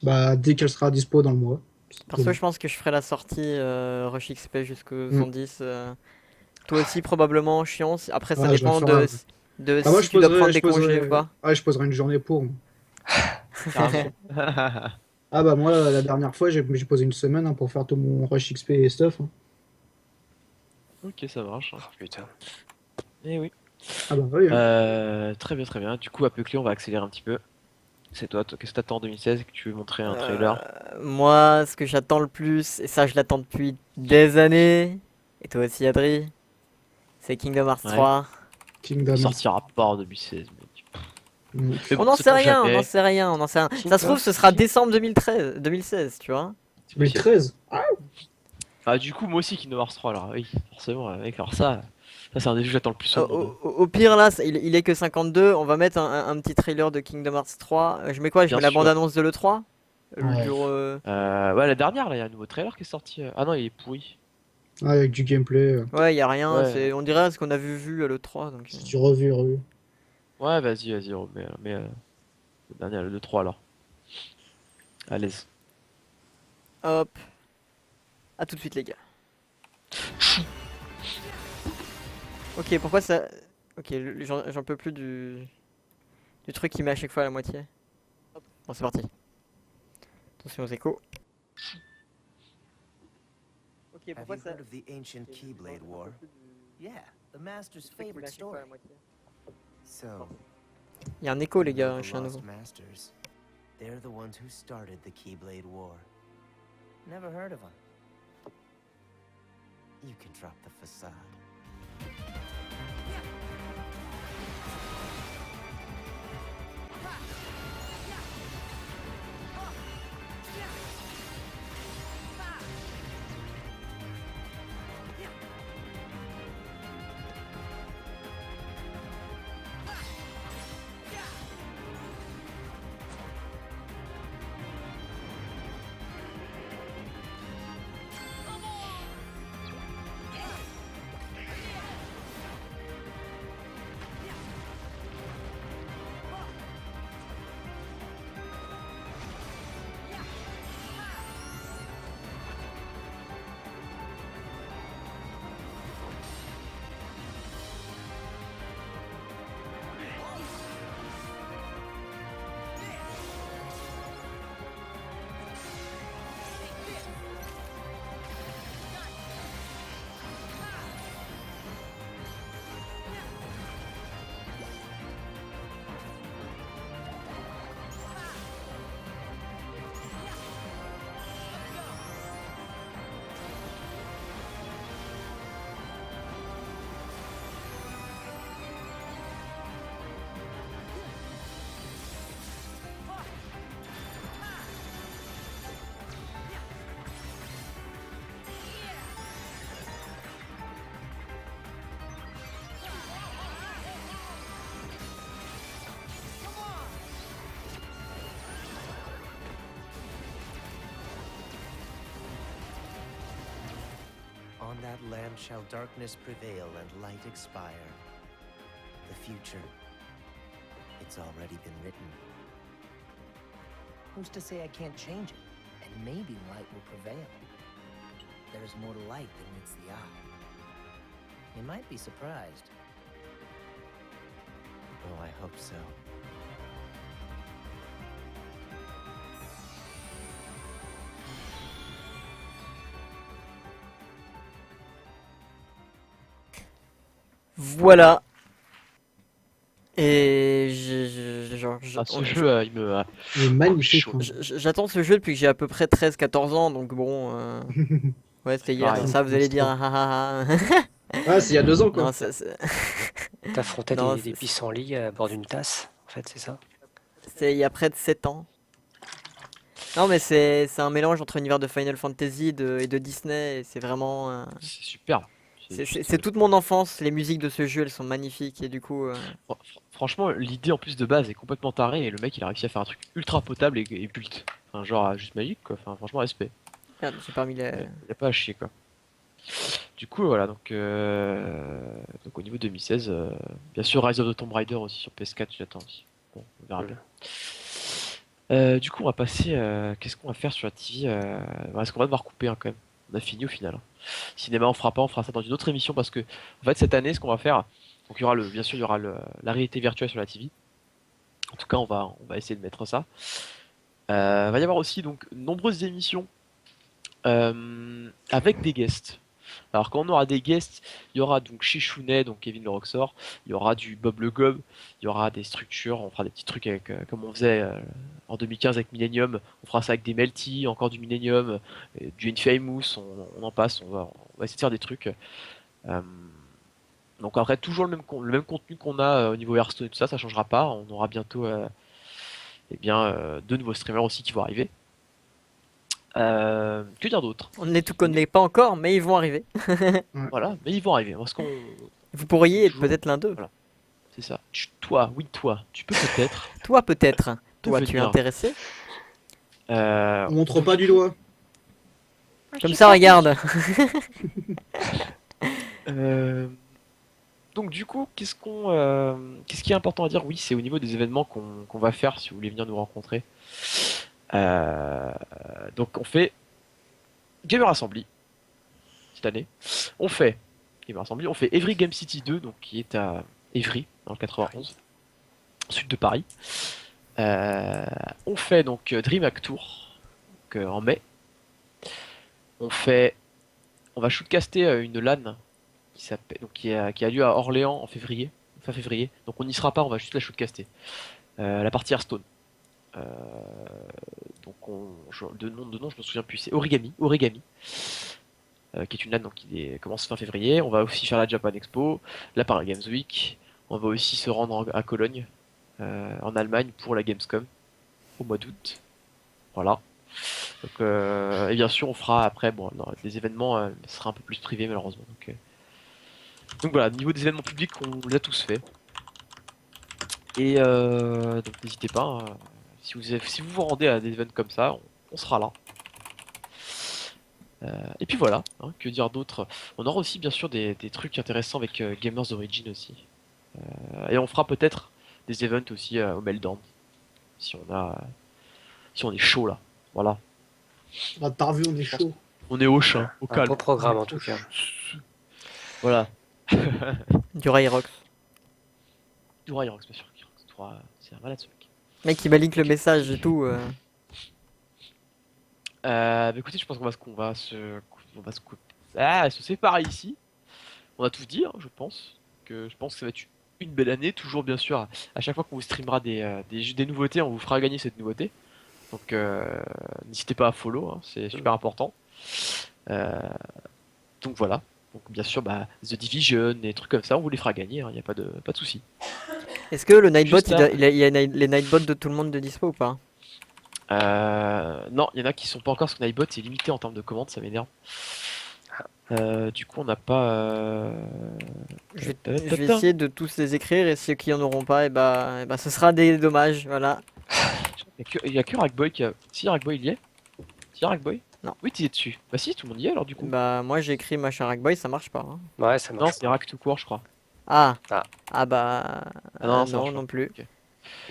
dès qu'elle sera dispo dans le mois. Perso, je pense que je ferai la sortie Rush XP jusqu'au Mm. 110. Toi aussi, probablement, chiant. Après, ça Ouais, je la dépend ferai. de Moi, si tu dois prendre des congés ou pas. Ouais, je poserai une journée pour. Carrément. Ah bah moi, la dernière fois, j'ai posé une semaine hein, pour faire tout mon Rush XP et stuff. Hein. Ok, ça marche. Oh, putain. Eh oui. Ah bah oui. Très bien, très bien. Du coup, à Pucli, on va accélérer un petit peu. C'est toi, qu'est-ce que t'attends en 2016 que tu veux montrer un trailer? Moi, ce que j'attends le plus, et ça je l'attends depuis des années, et toi aussi Adri, c'est Kingdom Hearts Ouais. 3. Kingdom Il Hearts. sortira pas en 2016. Mm. Mais bon, On n'en c'est sait pas rien, on jamais. n'en sait rien, on n'en sait rien. Ça se trouve, ce sera décembre 2016, tu vois. 2013. Ah, Ah, du coup, moi aussi, Kingdom Hearts 3, alors oui, forcément, mec, alors ça c'est un des jeux que j'attends le plus Au, au monde. au pire, là, il est que 52, on va mettre un petit trailer de Kingdom Hearts 3. Je mets quoi? Je Bien mets la sûr. bande-annonce de l'E3? Ouais. Ouais, la dernière, là, il y a un nouveau trailer qui est sorti. Ah non, il est pourri. ouais, avec du gameplay. Ouais, y a rien, Ouais. on dirait ce qu'on a vu à l'E3. Donc, C'est du revu. Ouais, vas-y, mais le dernier, le 3 alors. À l'aise. hop. À tout de suite, les gars. Ok, pourquoi ça. Ok, j'en peux plus du truc qui met à chaque fois à la moitié. Bon, c'est parti. Attention aux échos. Ok, Have pourquoi you ça. heard of the ancient Keyblade War? Yeah, the Master's favorite story. So, Il y a un écho, les gars, the je suis un Lost nouveau. Masters. They're the ones who started the Keyblade War. Never heard of them. You can drop the facade. On that land shall darkness prevail and light expire. The future, it's already been written. Who's to say I can't change it? And maybe light will prevail. There is more to light than meets the eye. You might be surprised. Oh, I hope so. Voilà. Et Ce jeu, il me. Il est magnifique. chaud. Hein. j'attends ce jeu depuis que j'ai à peu près 13-14 ans, donc bon. Ouais, c'était hier, pareil. c'est ça, vous allez dire. Ah, ah, ah. Ah, c'est il y a 2 ans quoi. Non, T'affrontais Non, des pissenlits à bord d'une tasse, en fait, c'est ça? c'était il y a près de 7 ans. Non, mais c'est un mélange entre l'univers de Final Fantasy et de Disney, et c'est vraiment. C'est super. C'est toute mon enfance, les musiques de ce jeu, elles sont magnifiques et du coup, Franchement, l'idée en plus de base est complètement tarée et le mec il a réussi à faire un truc ultra potable et culte. Enfin, genre juste magique quoi. Enfin, franchement, respect. merde, j'ai pas mis la... Y a pas à chier quoi. Du coup, voilà, donc au niveau 2016, bien sûr Rise of the Tomb Raider aussi sur PS4, j'attends aussi. Bon, on verra bien. Du coup, on va passer. Qu'est-ce qu'on va faire sur la TV Est-ce qu'on va devoir couper quand même? On a fini au final. Cinéma, on fera pas, on fera ça dans une autre émission parce que, en fait, cette année, ce qu'on va faire, donc il y aura bien sûr, il y aura la réalité virtuelle sur la TV. En tout cas, on va essayer de mettre ça. Va y avoir aussi donc nombreuses émissions avec des guests. Alors quand on aura des guests, il y aura donc chez Chounet, donc Kevin le Roxor, il y aura du Bob le Gob, il y aura des structures, on fera des petits trucs avec, comme on faisait en 2015 avec Millennium, on fera ça avec des Melty, encore du Millennium, du Infamous, on en passe, on va essayer de faire des trucs. Donc après toujours le même contenu qu'on a au niveau Hearthstone et tout ça, ça changera pas, on aura bientôt deux nouveaux streamers aussi qui vont arriver. Que dire d'autre? On ne les tout connaît pas encore, mais ils vont arriver. Voilà, mais ils vont arriver. Parce qu'on... Vous pourriez être toujours- peut-être l'un d'eux. Voilà, c'est ça. Toi, tu peux peut-être. Toi peut-être. Toi, tu es venir. intéressé? On montre pas du doigt. Comme ça, regarde. Donc du coup, qu'est-ce qui est important à dire? Oui, c'est au niveau des événements qu'on va faire si vous voulez venir nous rencontrer. Donc on fait Gamer Assembly cette année. On fait Gamer Assembly, on fait Evry Game City 2, donc qui est à Evry dans le 91, sud de Paris. On fait donc DreamHack Tour donc, en mai. On va shootcaster une LAN qui a lieu à Orléans fin février. Donc on n'y sera pas, on va juste la shootcaster. La partie Hearthstone. Donc de nom je me souviens plus, c'est Origami, qui est une LAN donc qui commence fin février. On va aussi faire la Japan Expo, la Paris Games Week. On va aussi se rendre à Cologne, en Allemagne pour la Gamescom au mois d'août. Voilà. Donc, et bien sûr on fera après des événements, ce sera un peu plus privé malheureusement. Donc voilà, au niveau des événements publics, on les a tous faits. Et donc n'hésitez pas, hein, si vous vous rendez à des événements comme ça, on sera là. Et puis voilà, hein, que dire d'autre? On aura aussi bien sûr des trucs intéressants avec Gamers Origin aussi. Et on fera peut-être des events aussi au Meltdown. Si on est chaud là. Voilà. Ah, t'as revu, on est chaud. On est au chat, au Un calme. beau programme en tout cas. Voilà. Du Ryrox. Du Ryrox, bien sûr. C'est un malade ce mec. Mec, il m'a link le message et tout. Bah écoutez, je pense qu'on va se séparer ici. On a tout dit, hein, je pense que ça va être une belle année. Toujours bien sûr, à chaque fois qu'on vous streamera des nouveautés, on vous fera gagner cette nouveauté. Donc n'hésitez pas à follow, hein, c'est super important. Donc voilà. Donc bien sûr, The Division, des trucs comme ça, on vous les fera gagner, il n'y a pas de souci. Est-ce que le Nightbot, Juste il y a les Nightbots de tout le monde de dispo ou pas? Non, il y en a qui sont pas encore sur Nightbot, c'est limité en termes de commandes, ça m'énerve. Du coup, on n'a pas. Je vais essayer de tous les écrire et ceux qui en auront pas, et bah ce sera des dommages, voilà. Il y a que Rackboy qui a. Si Rackboy il y est? Si Rackboy? Non. Oui, tu y es dessus. Bah si, tout le monde y est alors du coup. Bah moi j'ai écrit machin Rackboy, ça marche pas. Hein. Ouais, ça Non, marche. c'est Rack tout court, je crois. Ah. Ah. Ah bah non, ça marche non pas. plus. Ok.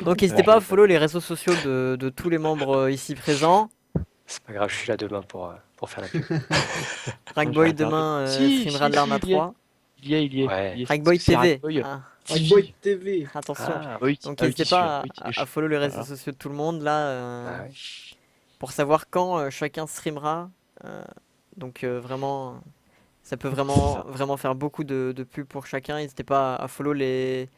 Donc n'hésitez pas à follow les réseaux sociaux de tous les membres ici présents. C'est pas grave, je suis là demain pour faire la pub. Rackboy Je vais demain Si, streamera de si, l'Arma il y est. 3. Il y est. Ouais. Il y est. Rackboy C'est TV. Rackboy. Ah. Rackboy TV. Attention. Ah, Oui, Donc ah oui, n'hésitez t'es sûr, pas oui, t'es à sûr. follow les réseaux Voilà. sociaux de tout le monde là ah ouais. pour savoir quand chacun streamera. Donc vraiment, ça peut vraiment faire beaucoup de pubs pour chacun. N'hésitez pas à follow les...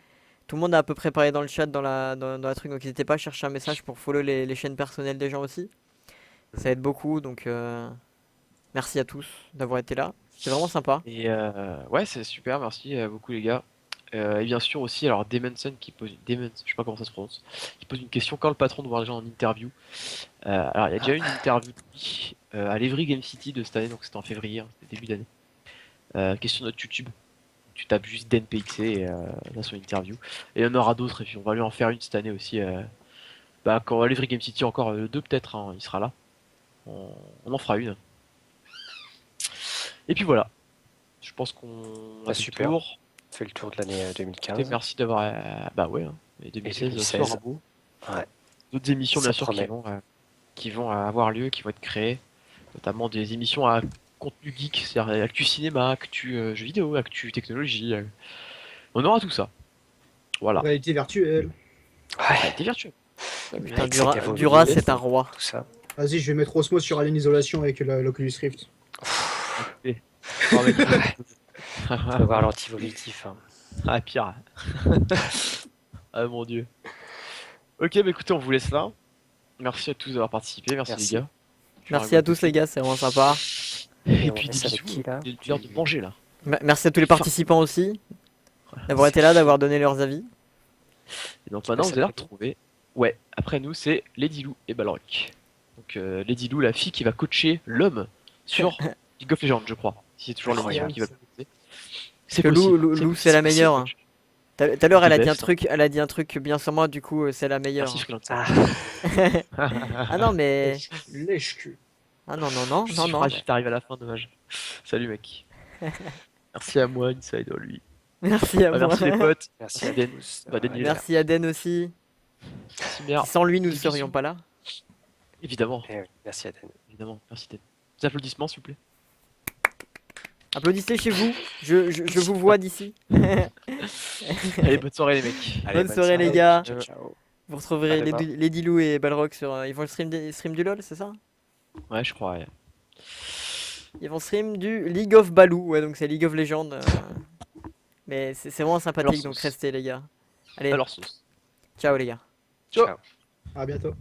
Tout le monde a à peu près parlé dans le chat, dans la truc, donc n'hésitez pas à chercher un message pour follow les chaînes personnelles des gens aussi. Ça aide beaucoup, donc merci à tous d'avoir été là. C'est vraiment sympa. Et ouais, c'est super, merci beaucoup les gars. Et bien sûr aussi, alors Demonson qui pose je sais pas comment ça se prononce, qui pose une question: quand le patron de voir les gens en interview? Alors il y a déjà eu une interview de lui, à l'Evry Game City de cette année, donc c'était en février, hein, c'était début d'année. qui est sur notre YouTube. Tu tapes juste DNPXC et là son interview. Et il y en aura d'autres et puis on va lui en faire une cette année aussi. Quand Every Game City encore 2 peut-être, hein, il sera là. On en fera une. Et puis voilà. Je pense qu'on a fait super. le tour. On fait le tour de l'année Écoutez, 2015. merci d'avoir. Bah ouais. Hein. Et 2016, 2016. sera beau. Ouais. D'autres émissions Ça bien sûr promet. qui vont avoir lieu, qui vont être créées. Notamment des émissions à contenu geek, c'est-à-dire actu cinéma, actu jeux vidéo, actu technologie. On aura tout ça. Voilà. Réalité virtuelle. Réalité virtuelle. Putain, Avec Dura, cette évolution, Dura, c'est un roi. Tout ça. Vas-y, je vais mettre Osmos sur Alien Isolation avec l'Oculus Rift. Oh, mec. On va voir l'antivolutif. Hein. Ah, pire. Ah mon dieu. Ok, bah écoutez, on vous laisse là. Merci à tous d'avoir participé. Merci Merci. les gars. Merci à tous les gars, c'est vraiment sympa. Et Et on puis laisse des avec bisous. qui, là Il est l'heure de manger là. Merci à tous les participants aussi, d'avoir été là, d'avoir donné leurs avis. Et donc maintenant passe vous allez après nous. retrouver. Ouais, après nous c'est Lady Lou et Balrock. Donc Lady Lou, la fille qui va coacher l'homme sur League of Legends, je crois. Si c'est toujours l'émission qui va le coacher. C'est que Lou, possible. Lou, C'est- Lou, c'est la possible, meilleure. coach. Tout à l'heure, elle a The dit un best. truc, elle a dit un truc bien sur moi, du coup, c'est la meilleure. Merci Freelance. Ah non, mais. Lèche-cul. Ah non, non, non, Je non, suis non. fragile, t'arrives à la fin, dommage. Salut mec. Merci à moi, Inside, lui. Merci à Ah, moi. merci les potes. Merci à Den. tous. Bah, Daniel. Merci à Den aussi. Merci bien. Sans lui, nous ne Des serions bisous. pas là. Évidemment, Et, merci à Dan. évidemment. Merci Den. Des applaudissements s'il vous plaît. Applaudissez chez vous. Je vous vois d'ici. Allez, bonne soirée les mecs. Allez, Bonne soirée, les gars. Ciao, ciao. Vous retrouverez À demain. Lady Lou et Balrock sur. Ils vont stream du LoL, c'est ça? Ouais, je crois. Ouais. Ils vont stream du League of Baloo. Ouais, donc c'est League of Legends. Mais c'est vraiment sympathique, Alors, donc sauce. restez, les gars. Allez, Alors sauce. ciao, les gars. Ciao. Ciao. À bientôt.